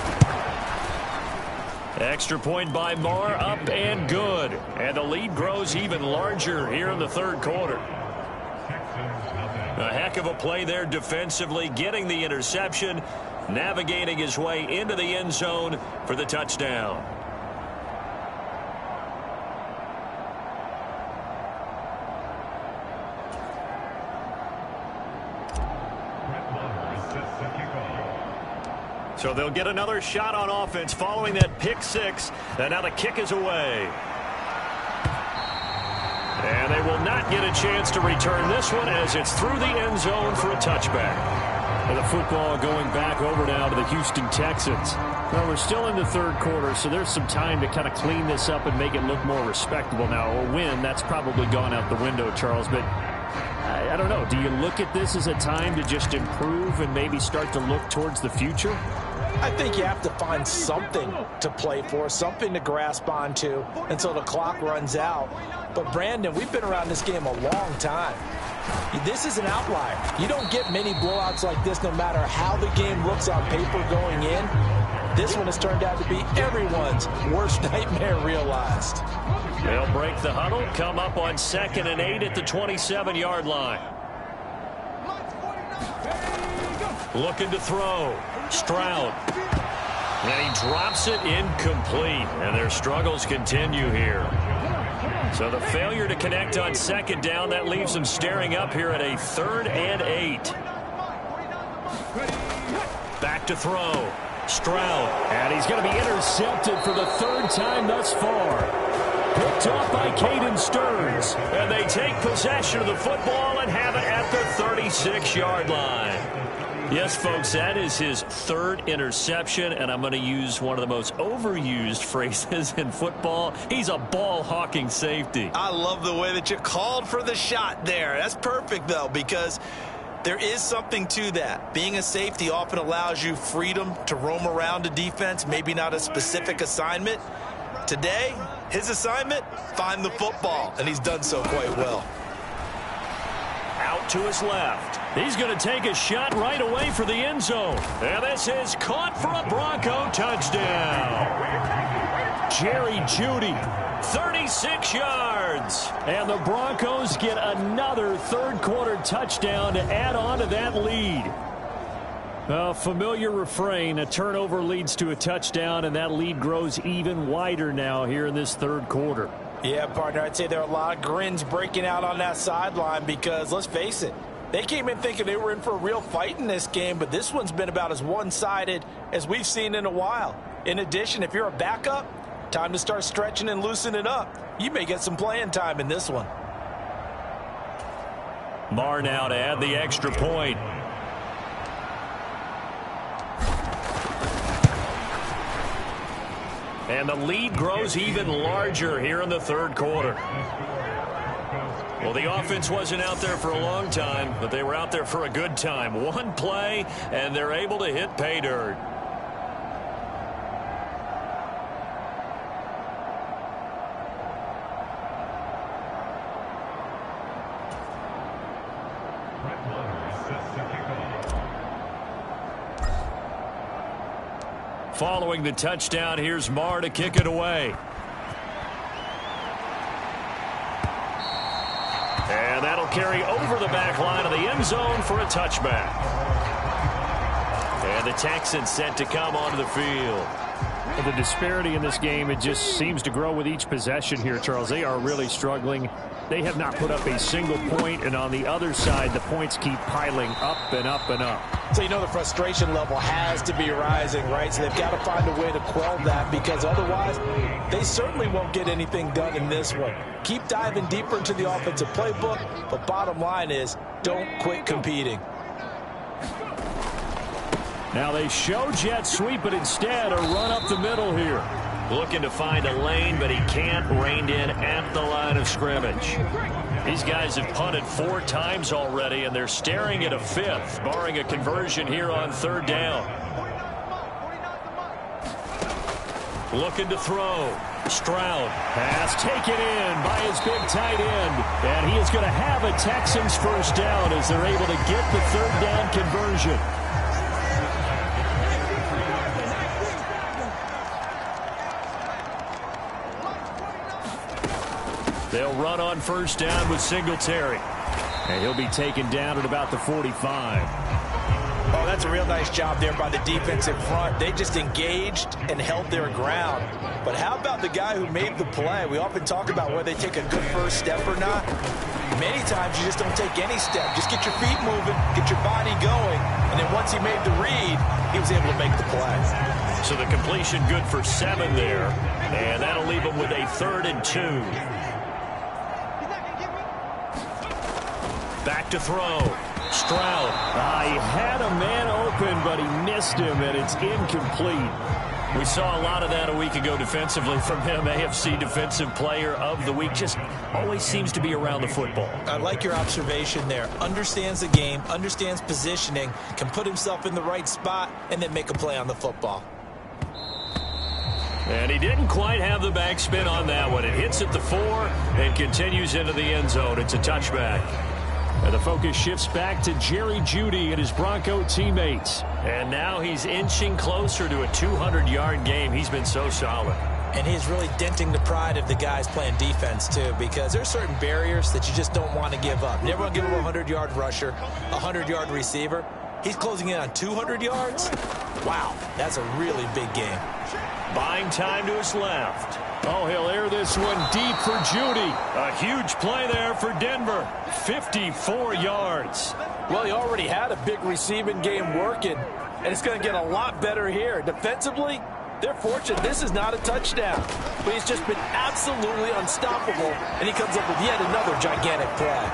Extra point by Marr, up and good. And the lead grows even larger here in the third quarter. A heck of a play there defensively, getting the interception, navigating his way into the end zone for the touchdown. So they'll get another shot on offense following that pick 6. And now the kick is away. And they will not get a chance to return this one as it's through the end zone for a touchback. And the football going back over now to the Houston Texans. Well, we're still in the third quarter, so there's some time to kind of clean this up and make it look more respectable now. A win, that's probably gone out the window, Charles, but I don't know. Do you look at this as a time to just improve and maybe start to look towards the future? I think you have to find something to play for, something to grasp onto until the clock runs out. But, Brandon, we've been around this game a long time. This is an outlier. You don't get many blowouts like this no matter how the game looks on paper going in. This one has turned out to be everyone's worst nightmare realized. They'll break the huddle, come up on 2nd and 8 at the 27-yard line. Looking to throw. Stroud. And he drops it incomplete. And their struggles continue here. So the failure to connect on 2nd down, that leaves them staring up here at a 3rd and 8. Back to throw. Stroud. And he's going to be intercepted for the 3rd time thus far. Picked off by Caden Stearns. And they take possession of the football and have it at the 36-yard line. Yes, folks, that is his 3rd interception, and I'm going to use one of the most overused phrases in football. He's a ball-hawking safety. I love the way that you called for the shot there. That's perfect, though, because there is something to that. Being a safety often allows you freedom to roam around a defense, maybe not a specific assignment. Today, his assignment, find the football, and he's done so quite well. Out out to his left. He's going to take a shot right away for the end zone. And this is caught for a Bronco touchdown. Jerry Jeudy, 36 yards. And the Broncos get another third-quarter touchdown to add on to that lead. A familiar refrain, a turnover leads to a touchdown, and that lead grows even wider now here in this third quarter. Yeah, partner, I'd say there are a lot of grins breaking out on that sideline because, let's face it, they came in thinking they were in for a real fight in this game, but this one's been about as one-sided as we've seen in a while. In addition, if you're a backup, time to start stretching and loosening up. You may get some playing time in this one. Barr now to add the extra point. And the lead grows even larger here in the third quarter. Well, the offense wasn't out there for a long time, but they were out there for a good time. One play, and they're able to hit pay dirt. Following the touchdown, here's Marr to kick it away. And that'll carry over the back line of the end zone for a touchback. And the Texans set to come onto the field. Well, the disparity in this game, it just seems to grow with each possession here, Charles. They are really struggling. They have not put up a single point, and on the other side, the points keep piling up and up and up. So you know the frustration level has to be rising, right? So they've got to find a way to quell that because otherwise they certainly won't get anything done in this one. Keep diving deeper into the offensive playbook, but bottom line is don't quit competing. Now they show jet sweep, but instead a run up the middle here. Looking to find a lane, but he can't. Reined in at the line of scrimmage. These guys have punted 4 times already, and they're staring at a 5th, barring a conversion here on third down. Looking to throw. Stroud. Pass taken in by his big tight end. And he is going to have a Texans first down as they're able to get the third down conversion. They'll run on first down with Singletary. And he'll be taken down at about the 45. Oh, that's a real nice job there by the defensive front. They just engaged and held their ground. But how about the guy who made the play? We often talk about whether they take a good first step or not. Many times you just don't take any step. Just get your feet moving, get your body going. And then once he made the read, he was able to make the play. So the completion good for 7 there. And that'll leave him with a 3rd and 2. Back to throw. Stroud. He had a man open, but he missed him, and it's incomplete. We saw a lot of that a week ago defensively from him. AFC Defensive Player of the Week. Just always seems to be around the football. I like your observation there. Understands the game, understands positioning, can put himself in the right spot, and then make a play on the football. And he didn't quite have the backspin on that one. It hits at the 4 and continues into the end zone. It's a touchback. And the focus shifts back to Jerry Jeudy and his Bronco teammates. And now he's inching closer to a 200-yard game. He's been so solid. And he's really denting the pride of the guys playing defense, too, because there's certain barriers that you just don't want to give up. Never want to give up a 100-yard rusher, a 100-yard receiver. He's closing in on 200 yards. Wow, that's a really big game. Buying time to his left. Oh, he'll air this one deep for Jeudy. A huge play there for Denver. 54 yards. Well, he already had a big receiving game working, and it's going to get a lot better here. Defensively, they're fortunate this is not a touchdown. But he's just been absolutely unstoppable, and he comes up with yet another gigantic play.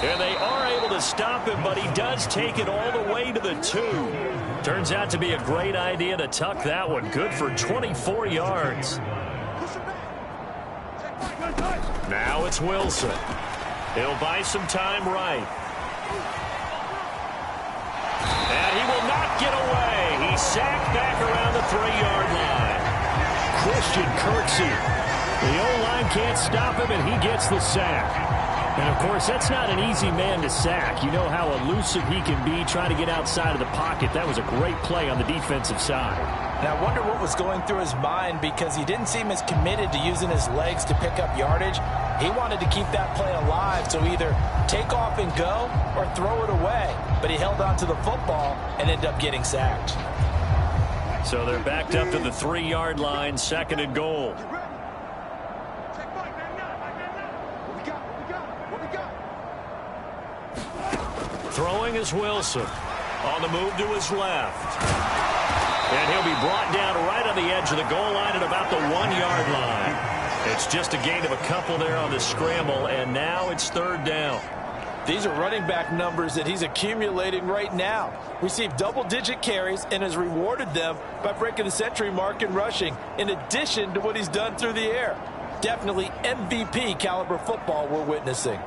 And they are able to stop him, but he does take it all the way to the 2. Turns out to be a great idea to tuck that one. Good for 24 yards. Now it's Wilson. He'll buy some time right. And he will not get away. He's sacked back around the 3-yard line. Christian Kirksey. The O-line can't stop him, and he gets the sack. And, of course, that's not an easy man to sack. You know how elusive he can be trying to get outside of the pocket. That was a great play on the defensive side. And I wonder what was going through his mind, because he didn't seem as committed to using his legs to pick up yardage. He wanted to keep that play alive, so either take off and go or throw it away. But he held on to the football and ended up getting sacked. So they're backed up to the 3-yard line, 2nd and goal. Throwing is Wilson. On the move to his left. And he'll be brought down right on the edge of the goal line at about the 1-yard line. It's just a gain of a couple there on the scramble, and now it's 3rd down. These are running back numbers that he's accumulating right now. Received double-digit carries and has rewarded them by breaking the century mark in rushing, in addition to what he's done through the air. Definitely MVP caliber football we're witnessing.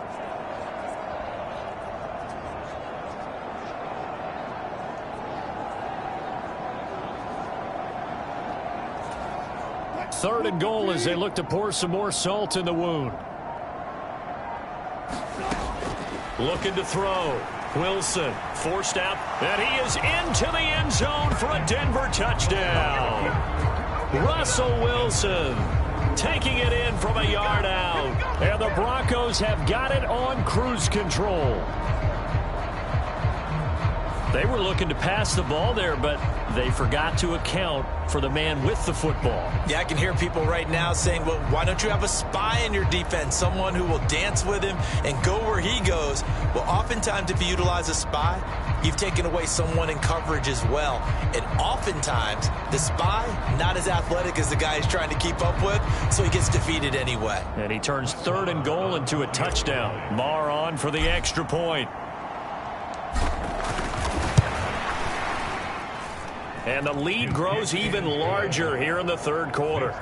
Third and goal as they look to pour some more salt in the wound. Looking to throw. Wilson forced out, and he is into the end zone for a Denver touchdown. Russell Wilson taking it in from a yard out. And the Broncos have got it on cruise control. They were looking to pass the ball there, but they forgot to account for the man with the football. Yeah, I can hear people right now saying, well, why don't you have a spy in your defense, someone who will dance with him and go where he goes? Well, oftentimes if you utilize a spy, you've taken away someone in coverage as well. And oftentimes, the spy, not as athletic as the guy he's trying to keep up with, so he gets defeated anyway. And he turns 3rd and goal into a touchdown. Marr on for the extra point. And the lead grows even larger here in the 3rd quarter.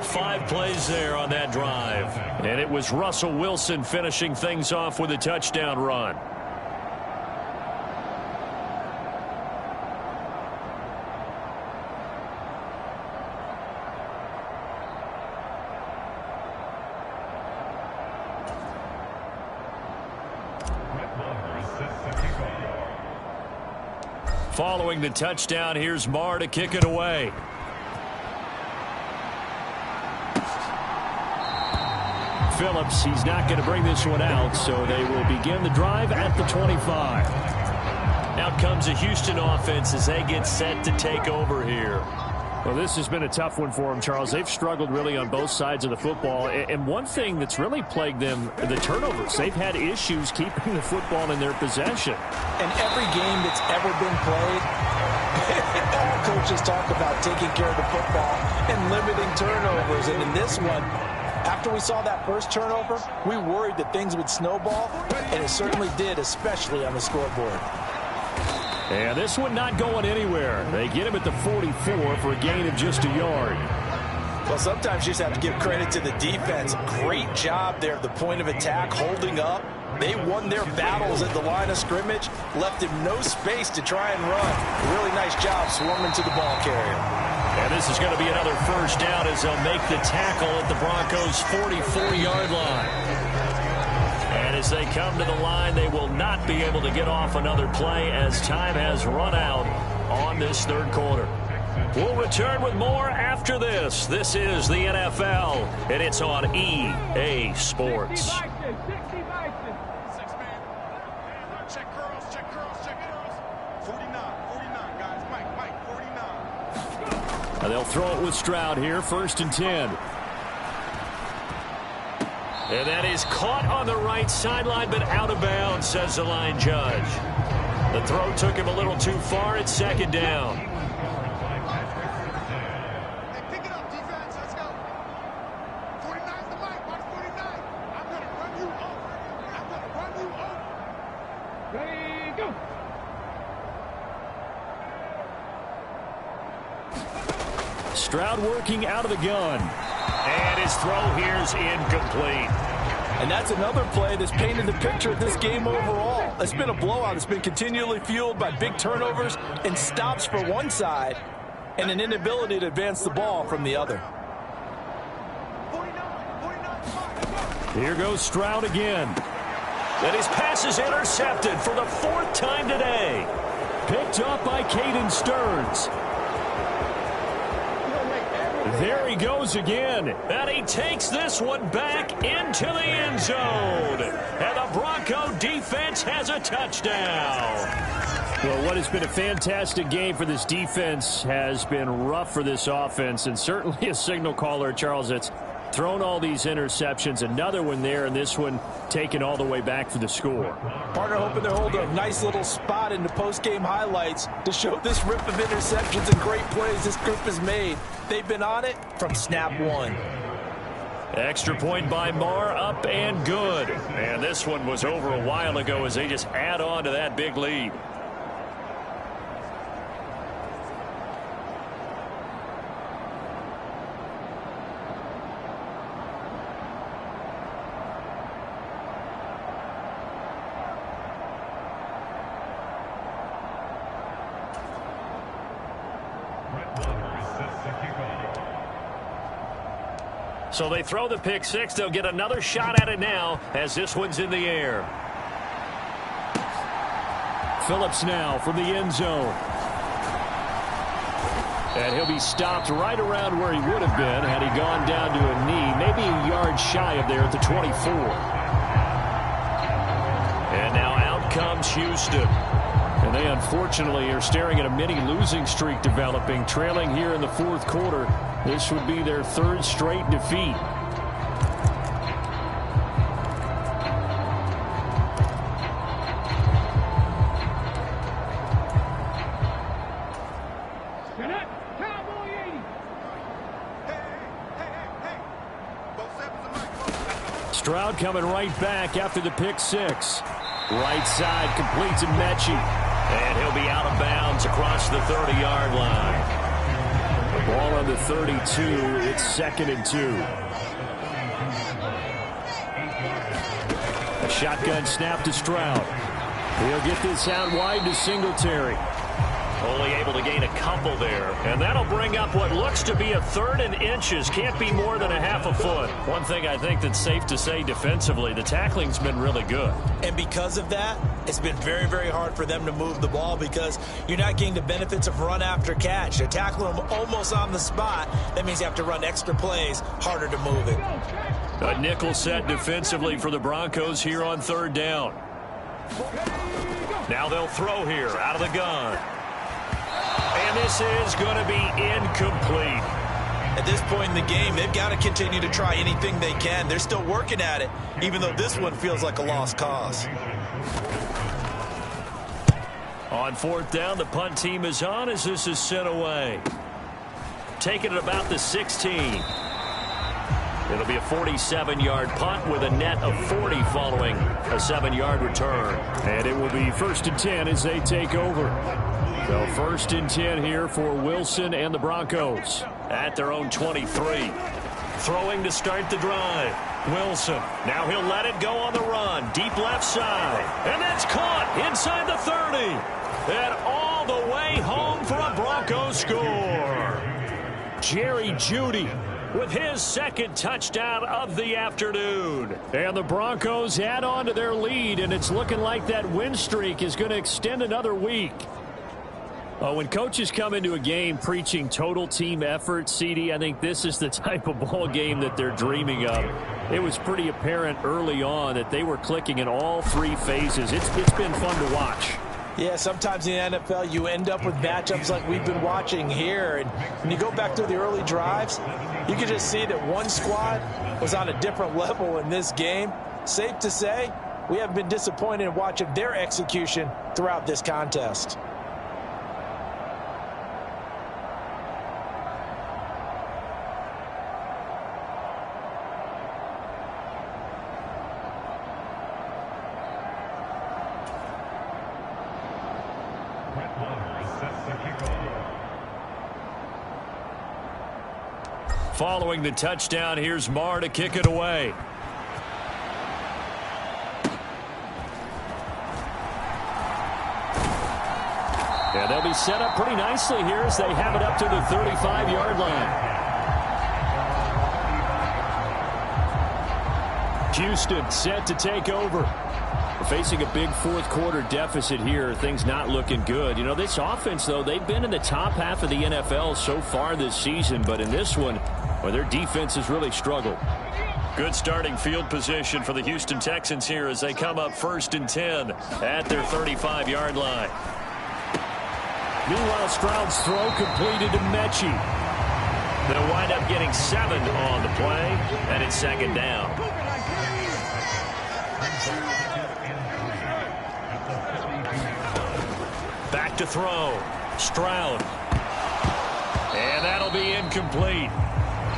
5 plays there on that drive. And it was Russell Wilson finishing things off with a touchdown run. Following the touchdown, here's Marr to kick it away. Phillips, he's not going to bring this one out, so they will begin the drive at the 25. Out comes a Houston offense as they get set to take over here. Well, this has been a tough one for them, Charles. They've struggled really on both sides of the football. And one thing that's really plagued them, the turnovers. They've had issues keeping the football in their possession. In every game that's ever been played, all coaches talk about taking care of the football and limiting turnovers. And in this one, after we saw that first turnover, we worried that things would snowball, and it certainly did, especially on the scoreboard. And this one not going anywhere. They get him at the 44 for a gain of just a yard. Well, sometimes you just have to give credit to the defense. Great job there at the point of attack, holding up. They won their battles at the line of scrimmage, left him no space to try and run. Really nice job swarming to the ball carrier. And this is going to be another first down as they'll make the tackle at the Broncos' 44-yard line. And as they come to the line, they will not be able to get off another play as time has run out on this 3rd quarter. We'll return with more after this. This is the NFL, and it's on EA Sports. Check curls, check curls, check curls. 49, guys. Mike, 49. They'll throw it with Stroud here, 1st and 10. And that is caught on the right sideline, but out of bounds, says the line judge. The throw took him a little too far. It's 2nd down. Hey, pick it up, defense. Let's go. 49's the mic. Watch 49. I'm going to run you over. Ready, go. Stroud working out of the gun. And his throw here is incomplete. And that's another play that's painted the picture of this game overall. It's been a blowout. It's been continually fueled by big turnovers and stops for one side and an inability to advance the ball from the other. 49, 49, Here goes Stroud again. And his pass is intercepted for the 4th time today. Picked up by Caden Stearns. There he goes again. And he takes this one back into the end zone. And the Bronco defense has a touchdown. Well, what has been a fantastic game for this defense has been rough for this offense, and certainly a signal caller, Charles, that's thrown all these interceptions. Another one there, and this one taken all the way back for the score. Partner hoping to hold a nice little spot in the post-game highlights to show this rip of interceptions and great plays this group has made. They've been on it from snap one. Extra point by Marr, up and good. And this one was over a while ago as they just add on to that big lead. So they throw the pick six. They'll get another shot at it now as this one's in the air. Phillips now from the end zone. And he'll be stopped right around where he would have been had he gone down to a knee, maybe a yard shy of there at the 24. And now out comes Houston. And they unfortunately are staring at a mini losing streak developing, trailing here in the 4th quarter. This would be their 3rd straight defeat. Stroud coming right back after the pick six. Right side completes and Mechie. And he'll be out of bounds across the 30-yard line. Ball on the 32. It's 2nd and 2. A shotgun snap to Stroud. He'll get this out wide to Singletary. Only able to gain a couple there. And that'll bring up what looks to be a 3rd and inches. Can't be more than a half a foot. One thing I think that's safe to say defensively, the tackling's been really good. And because of that, it's been very, very hard for them to move the ball because you're not getting the benefits of run after catch. They're tackling them almost on the spot. That means you have to run extra plays, harder to move it. A nickel set defensively for the Broncos here on 3rd down. Now they'll throw here out of the gun. And this is going to be incomplete. At this point in the game, they've got to continue to try anything they can. They're still working at it, even though this one feels like a lost cause. On 4th down, the punt team is on as this is sent away. Taking it about the 16. It'll be a 47-yard punt with a net of 40 following a 7-yard return. And it will be 1st and 10 as they take over. So 1st and 10 here for Wilson and the Broncos at their own 23. Throwing to start the drive. Wilson. Now he'll let it go on the run. Deep left side. And that's caught inside the 30. And all the way home for a Broncos score. Jerry Jeudy with his 2nd touchdown of the afternoon. And the Broncos add on to their lead, and it's looking like that win streak is going to extend another week. When coaches come into a game preaching total team effort, CD, I think this is the type of ball game that they're dreaming of. It was pretty apparent early on that they were clicking in all 3 phases. It's been fun to watch. Yeah, sometimes in the NFL you end up with matchups like we've been watching here. And when you go back to the early drives, you can just see that one squad was on a different level in this game. Safe to say, we haven't been disappointed in watching their execution throughout this contest. Following the touchdown, here's Marr to kick it away. And they'll be set up pretty nicely here as they have it up to the 35-yard line. Houston set to take over. We're facing a big fourth quarter deficit here. Things not looking good. You know, this offense, though, they've been in the top half of the NFL so far this season. But in this one, well, their defense has really struggled. Good starting field position for the Houston Texans here as they come up 1st and 10 at their 35-yard line. Meanwhile, Stroud's throw completed to Mechie. They'll wind up getting 7 on the play, and it's 2nd down. Back to throw. Stroud. And that'll be incomplete.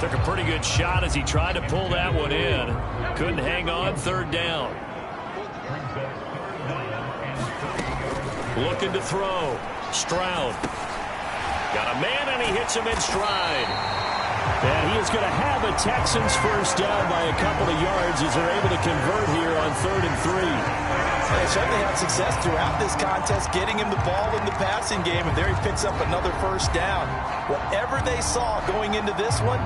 Took a pretty good shot as he tried to pull that one in. Couldn't hang on. 3rd down. Looking to throw. Stroud. Got a man, and he hits him in stride. And he is going to have a Texans first down by a couple of yards as they're able to convert here on 3rd and 3. They certainly had success throughout this contest, getting him the ball in the passing game, and there he picks up another first down. Whatever they saw going into this one,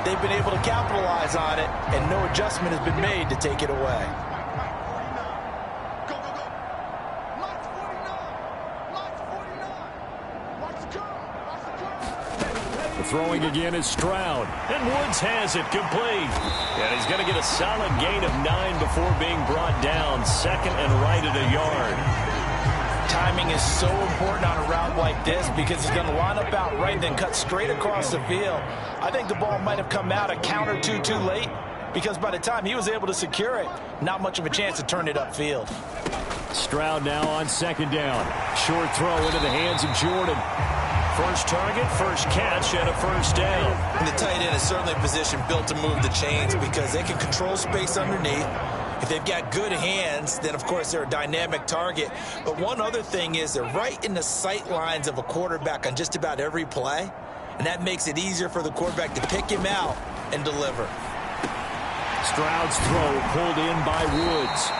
they've been able to capitalize on it, and no adjustment has been made to take it away. Throwing again is Stroud. And Woods has it complete. And he's going to get a solid gain of 9 before being brought down. 2nd and right at a yard. Timing is so important on a route like this because he's going to line up out right and then cut straight across the field. I think the ball might have come out a count or two too late because by the time he was able to secure it, not much of a chance to turn it upfield. Stroud now on 2nd down. Short throw into the hands of Jordan. First target, first catch, and a first down. And the tight end is certainly a position built to move the chains because they can control space underneath. If they've got good hands, then, of course, they're a dynamic target. But one other thing is they're right in the sight lines of a quarterback on just about every play, and that makes it easier for the quarterback to pick him out and deliver. Stroud's throw pulled in by Woods.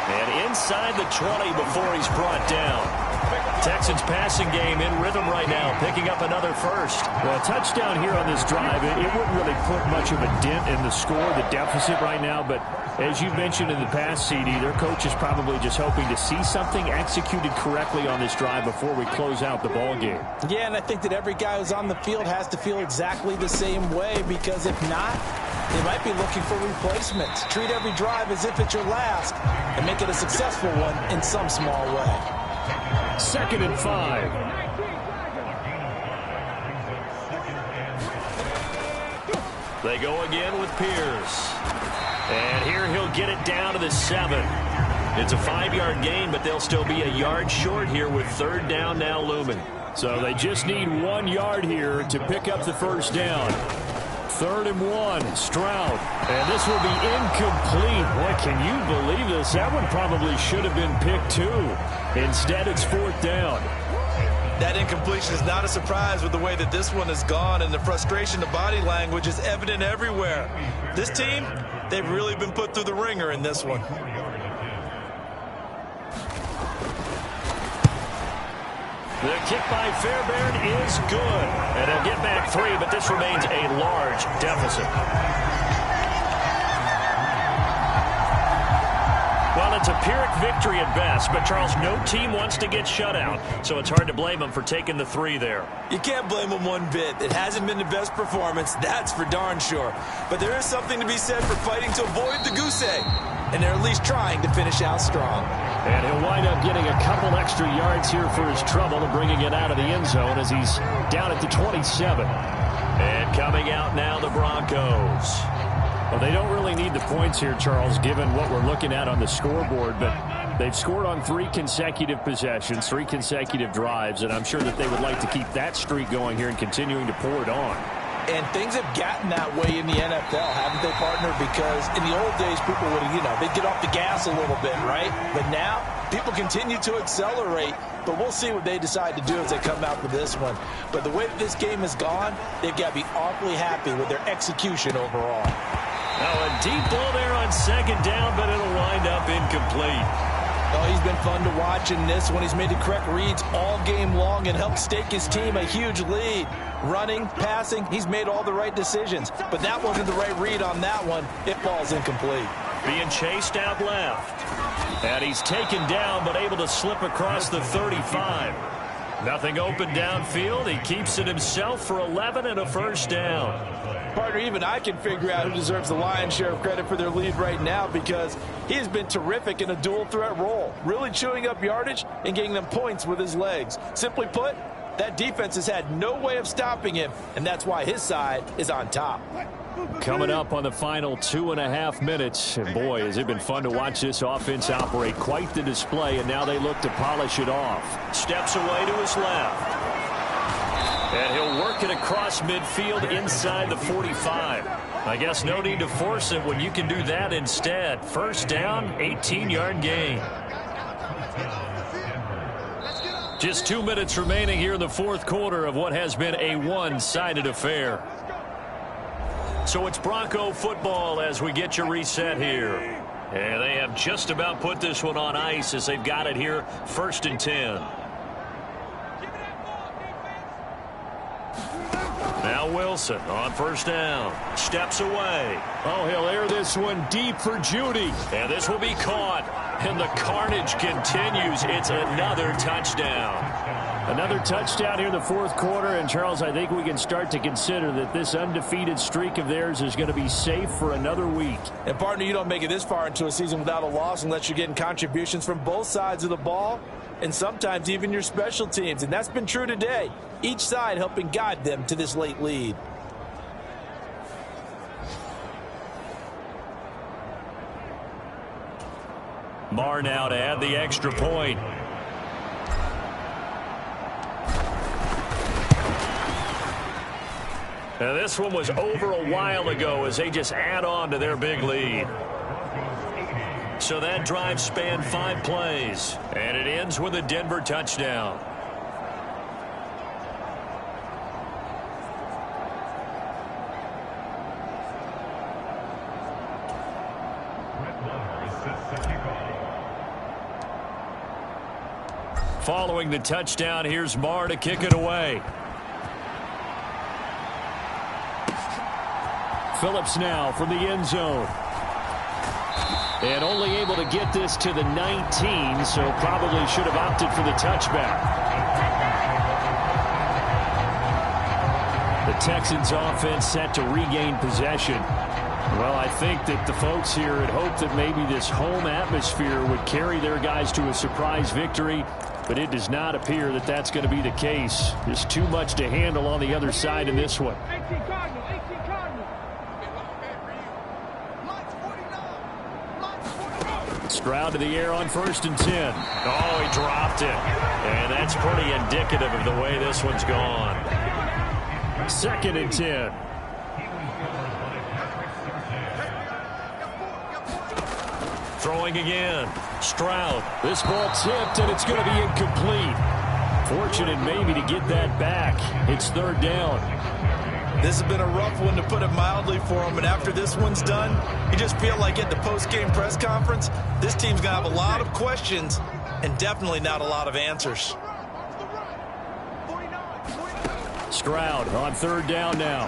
And inside the 20 before he's brought down. Texans passing game in rhythm right now, picking up another first. Well, a touchdown here on this drive, it wouldn't really put much of a dent in the score, the deficit right now, but as you mentioned in the past, CD, their coach is probably just hoping to see something executed correctly on this drive before we close out the ball game. Yeah, and I think that every guy who's on the field has to feel exactly the same way, because if not, they might be looking for replacements. Treat every drive as if it's your last and make it a successful one in some small way. 2nd and 5. They go again with Pierce. And here he'll get it down to the 7. It's a 5-yard gain, but they'll still be a yard short here with 3rd down now looming. So they just need 1 yard here to pick up the first down. 3rd and 1, Stroud. And this will be incomplete. Boy, can you believe this? That one probably should have been picked too. Instead, it's 4th down. That incompletion is not a surprise with the way that this one has gone, and the frustration, the body language is evident everywhere. This team, they've really been put through the ringer in this one. The kick by Fairbairn is good. And he'll get back 3, but this remains a large deficit. Well, it's a Pyrrhic victory at best, but Charles, no team wants to get shut out, so it's hard to blame them for taking the 3 there. You can't blame them one bit. It hasn't been the best performance, that's for darn sure. But there is something to be said for fighting to avoid the goose egg, and they're at least trying to finish out strong. And he'll wind up getting a couple extra yards here for his trouble and bringing it out of the end zone as he's down at the 27. And coming out now, the Broncos. Well, they don't really need the points here, Charles, given what we're looking at on the scoreboard, but they've scored on 3 consecutive possessions, 3 consecutive drives, and I'm sure that they would like to keep that streak going here and continuing to pour it on. And things have gotten that way in the NFL, haven't they, partner? Because in the old days, people would, they'd get off the gas a little bit, right? But now, people continue to accelerate, but we'll see what they decide to do as they come out for this one. But the way that this game has gone, they've got to be awfully happy with their execution overall. Oh, a deep ball there on 2nd down, but it'll wind up incomplete. Oh, he's been fun to watch in this one. He's made the correct reads all game long and helped stake his team a huge lead. Running, passing, he's made all the right decisions. But that wasn't the right read on that one. It falls incomplete. being chased out left. And he's taken down, but able to slip across the 35. Nothing open downfield. He keeps it himself for 11 and a first down. Partner, even I can figure out who deserves the lion's share of credit for their lead right now, because he has been terrific in a dual threat role, really chewing up yardage and getting them points with his legs. Simply put, that defense has had no way of stopping him, and that's why his side is on top. Coming up on the final 2.5 minutes. And boy, has it been fun to watch this offense operate. Quite the display, and now they look to polish it off. Steps away to his left. And he'll work it across midfield inside the 45. I guess no need to force it when you can do that instead. First down, 18-yard gain. Just 2 minutes remaining here in the fourth quarter of what has been a one-sided affair. So it's Bronco football as we get you reset here. And they have just about put this one on ice as they've got it here, 1st and 10. Now Wilson on first down. Steps away. Oh, he'll air this one deep for Judy. And this will be caught. And the carnage continues. It's another touchdown. Another touchdown here in the fourth quarter. And, Charles, I think we can start to consider that this undefeated streak of theirs is going to be safe for another week. And, partner, you don't make it this far into a season without a loss unless you're getting contributions from both sides of the ball and sometimes even your special teams. And that's been true today. Each side helping guide them to this late lead. Marr now to add the extra point. Now this one was over a while ago as they just add on to their big lead. So that drive spanned 5 plays, and it ends with a Denver touchdown. Following the touchdown, here's Marr to kick it away. Phillips now from the end zone. And only able to get this to the 19, so probably should have opted for the touchback. The Texans offense set to regain possession. Well, I think that the folks here had hoped that maybe this home atmosphere would carry their guys to a surprise victory, but it does not appear that that's going to be the case. There's too much to handle on the other side in this one. Stroud to the air on 1st and 10. Oh, he dropped it. And that's pretty indicative of the way this one's gone. 2nd and 10. Throwing again. Stroud. This ball tipped, and it's going to be incomplete. Fortunate maybe to get that back. It's 3rd down. This has been a rough one, to put it mildly, for him. And after this one's done, you just feel like at the post-game press conference, this team's going to have a lot of questions and definitely not a lot of answers. Stroud on 3rd down now.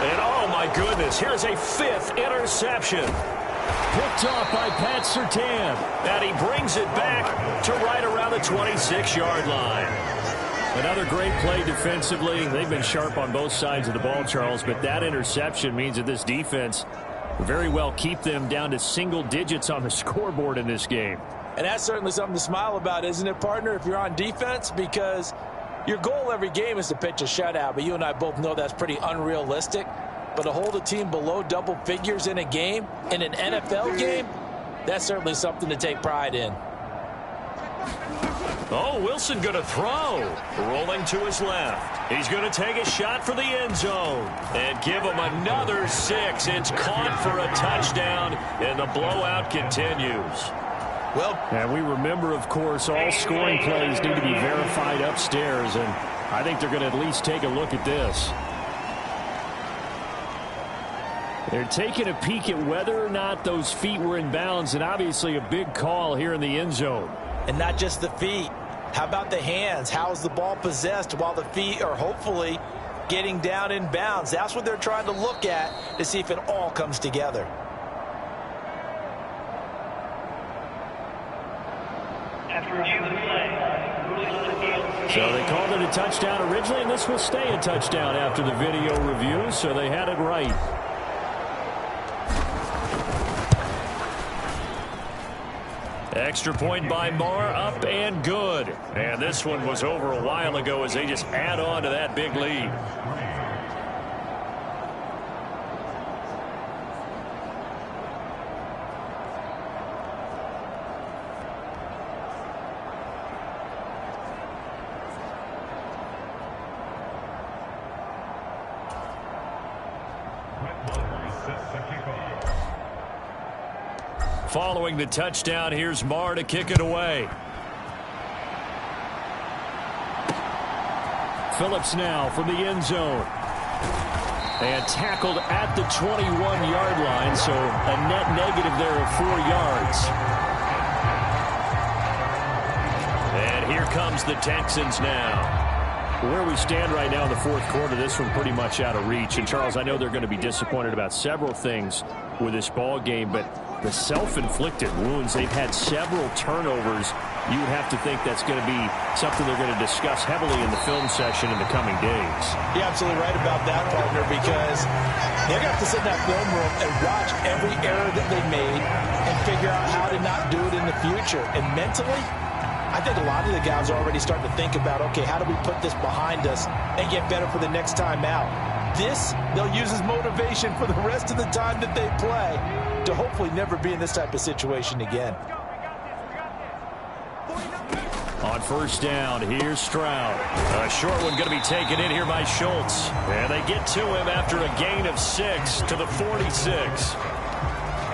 And oh my goodness, here's a 5th interception. Picked off by Pat Surtain. And he brings it back to right around the 26-yard line. Another great play defensively. They've been sharp on both sides of the ball, Charles, but that interception means that this defense will very well keep them down to single digits on the scoreboard in this game. And that's certainly something to smile about, isn't it, partner, if you're on defense? Because your goal every game is to pitch a shutout, but you and I both know that's pretty unrealistic. But to hold a team below double figures in a game, in an NFL game, that's certainly something to take pride in. Oh, Wilson going to throw. Rolling to his left. He's going to take a shot for the end zone. And give him another 6. It's caught for a touchdown, and the blowout continues. Well, and we remember, of course, all scoring plays need to be verified upstairs, and I think they're going to at least take a look at this. They're taking a peek at whether or not those feet were in bounds, and obviously a big call here in the end zone. And not just the feet. How about the hands? How is the ball possessed while the feet are hopefully getting down in bounds? That's what they're trying to look at to see if it all comes together. So they called it a touchdown originally, and this will stay a touchdown after the video review, so they had it right. Extra point by Marr, up and good. And this one was over a while ago as they just add on to that big lead. Following the touchdown, here's Marr to kick it away. Phillips now from the end zone. And tackled at the 21-yard line, so a net negative there of 4 yards. And here comes the Texans now. Where we stand right now in the fourth quarter, this one pretty much out of reach. And, Charles, I know they're going to be disappointed about several things with this ball game, but the self-inflicted wounds, they've had several turnovers. You would have to think that's going to be something they're going to discuss heavily in the film session in the coming days. You're absolutely right about that, partner, because they're going to have to sit in that film room and watch every error that they made and figure out how to not do it in the future. And mentally, I think a lot of the guys are already starting to think about, okay, how do we put this behind us and get better for the next time out? This, they'll use as motivation for the rest of the time that they play to hopefully never be in this type of situation again. On first down, here's Stroud. A short one going to be taken in here by Schultz. And they get to him after a gain of 6 to the 46.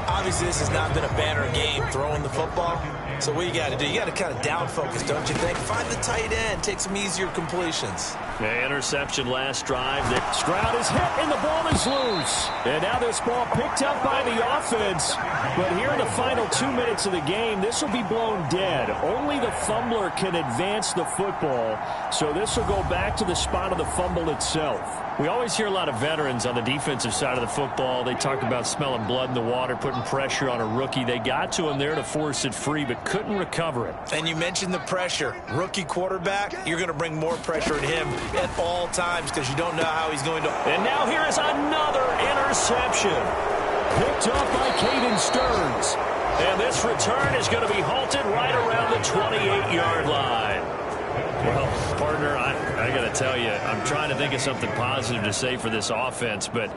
Obviously, this has not been a banner game throwing the football. So what you got to do, you got to kind of down focus, don't you think? Find the tight end, take some easier completions. The interception last drive. Stroud is hit and the ball is loose. And now this ball picked up by the offense. But here in the final 2 minutes of the game, this will be blown dead. Only the fumbler can advance the football. So this will go back to the spot of the fumble itself. We always hear a lot of veterans on the defensive side of the football. They talk about smelling blood in the water, putting pressure on a rookie. They got to him there to force it free, but couldn't recover it. And you mentioned the pressure. Rookie quarterback, you're going to bring more pressure at him at all times because you don't know how he's going to. And now here is another interception. Picked off by Caden Stearns. And this return is going to be halted right around the 28-yard line. Well, partner, I got to tell you, I'm trying to think of something positive to say for this offense, but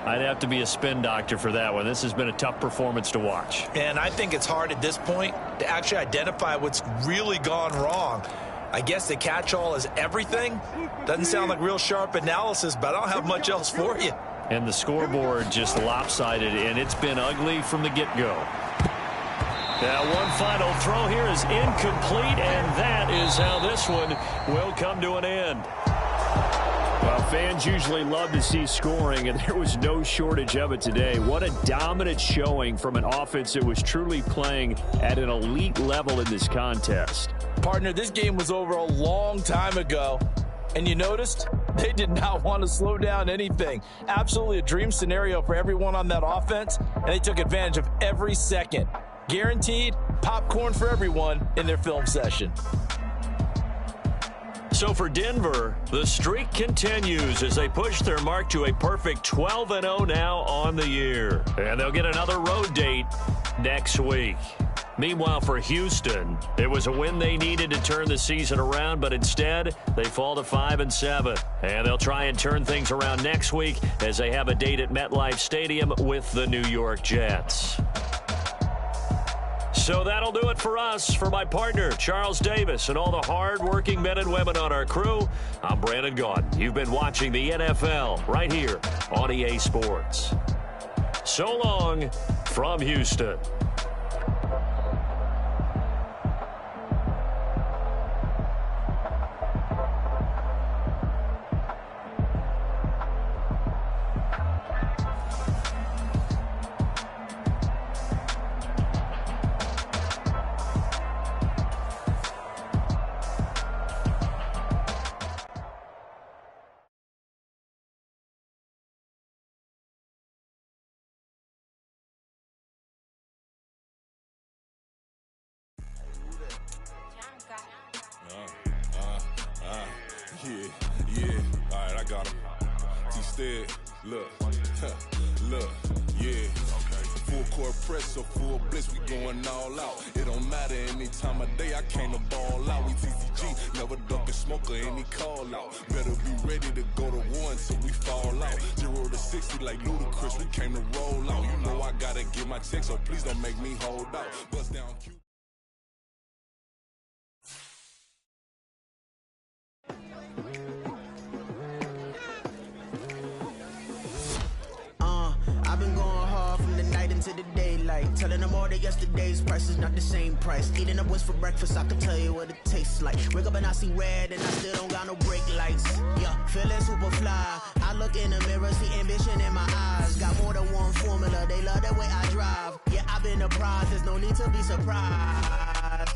I'd have to be a spin doctor for that one. This has been a tough performance to watch. And I think it's hard at this point to actually identify what's really gone wrong. I guess the catch-all is everything. Doesn't sound like real sharp analysis, but I don't have much else for you. And the scoreboard just lopsided, and it's been ugly from the get-go. Now one final throw here is incomplete, and that is how this one will come to an end. Well, fans usually love to see scoring, and there was no shortage of it today. What a dominant showing from an offense that was truly playing at an elite level in this contest. Partner, this game was over a long time ago, and you noticed they did not want to slow down anything. Absolutely a dream scenario for everyone on that offense, and they took advantage of every second. Guaranteed popcorn for everyone in their film session. So for Denver, the streak continues as they push their mark to a perfect 12-0 now on the year. And they'll get another road date next week. Meanwhile, for Houston, it was a win they needed to turn the season around, but instead, they fall to 5-7. And they'll try and turn things around next week as they have a date at MetLife Stadium with the New York Jets. So that'll do it for us. For my partner, Charles Davis, and all the hard-working men and women on our crew, I'm Brandon Gaudin. You've been watching the NFL right here on EA Sports. So long from Houston. Instead, look, yeah. Full court press or full blitz, we going all out. It don't matter any time of day, I came to ball out. We TCG, never duck a smoke or any call out. Better be ready to go to war until we fall out. 0 to 60 like Ludacris, we came to roll out. You know I gotta get my check, so please don't make me hold out. Bust down Q. I've been going hard from the night into the daylight, telling them all that yesterday's price is not the same price. Eating up what's for breakfast, I can tell you what it tastes like. Wake up and I see red and I still don't got no brake lights. Yeah, feeling super fly. I look in the mirror, see ambition in my eyes. Got more than one formula, they love the way I drive. Yeah, I've been a prize, there's no need to be surprised.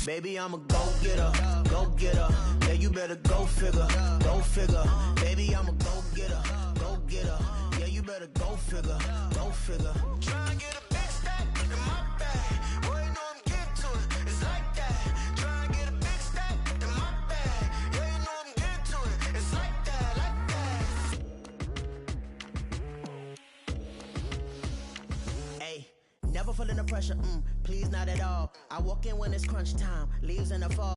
Baby, I'm a go-getter, go-getter. Yeah, you better go figure, go figure. Baby, I'm a go-getter, go-getter. Yeah, you better go figure, go figure. Try and get a big stack in my bag. Boy, you know I'm getting to it, it's like that. Try and get a big stack in my bag. Yeah, you know I'm getting to it, it's like that, like that. Hey. Never feeling the pressure, please not at all. I walk in when it's crunch time, leaves in the fall.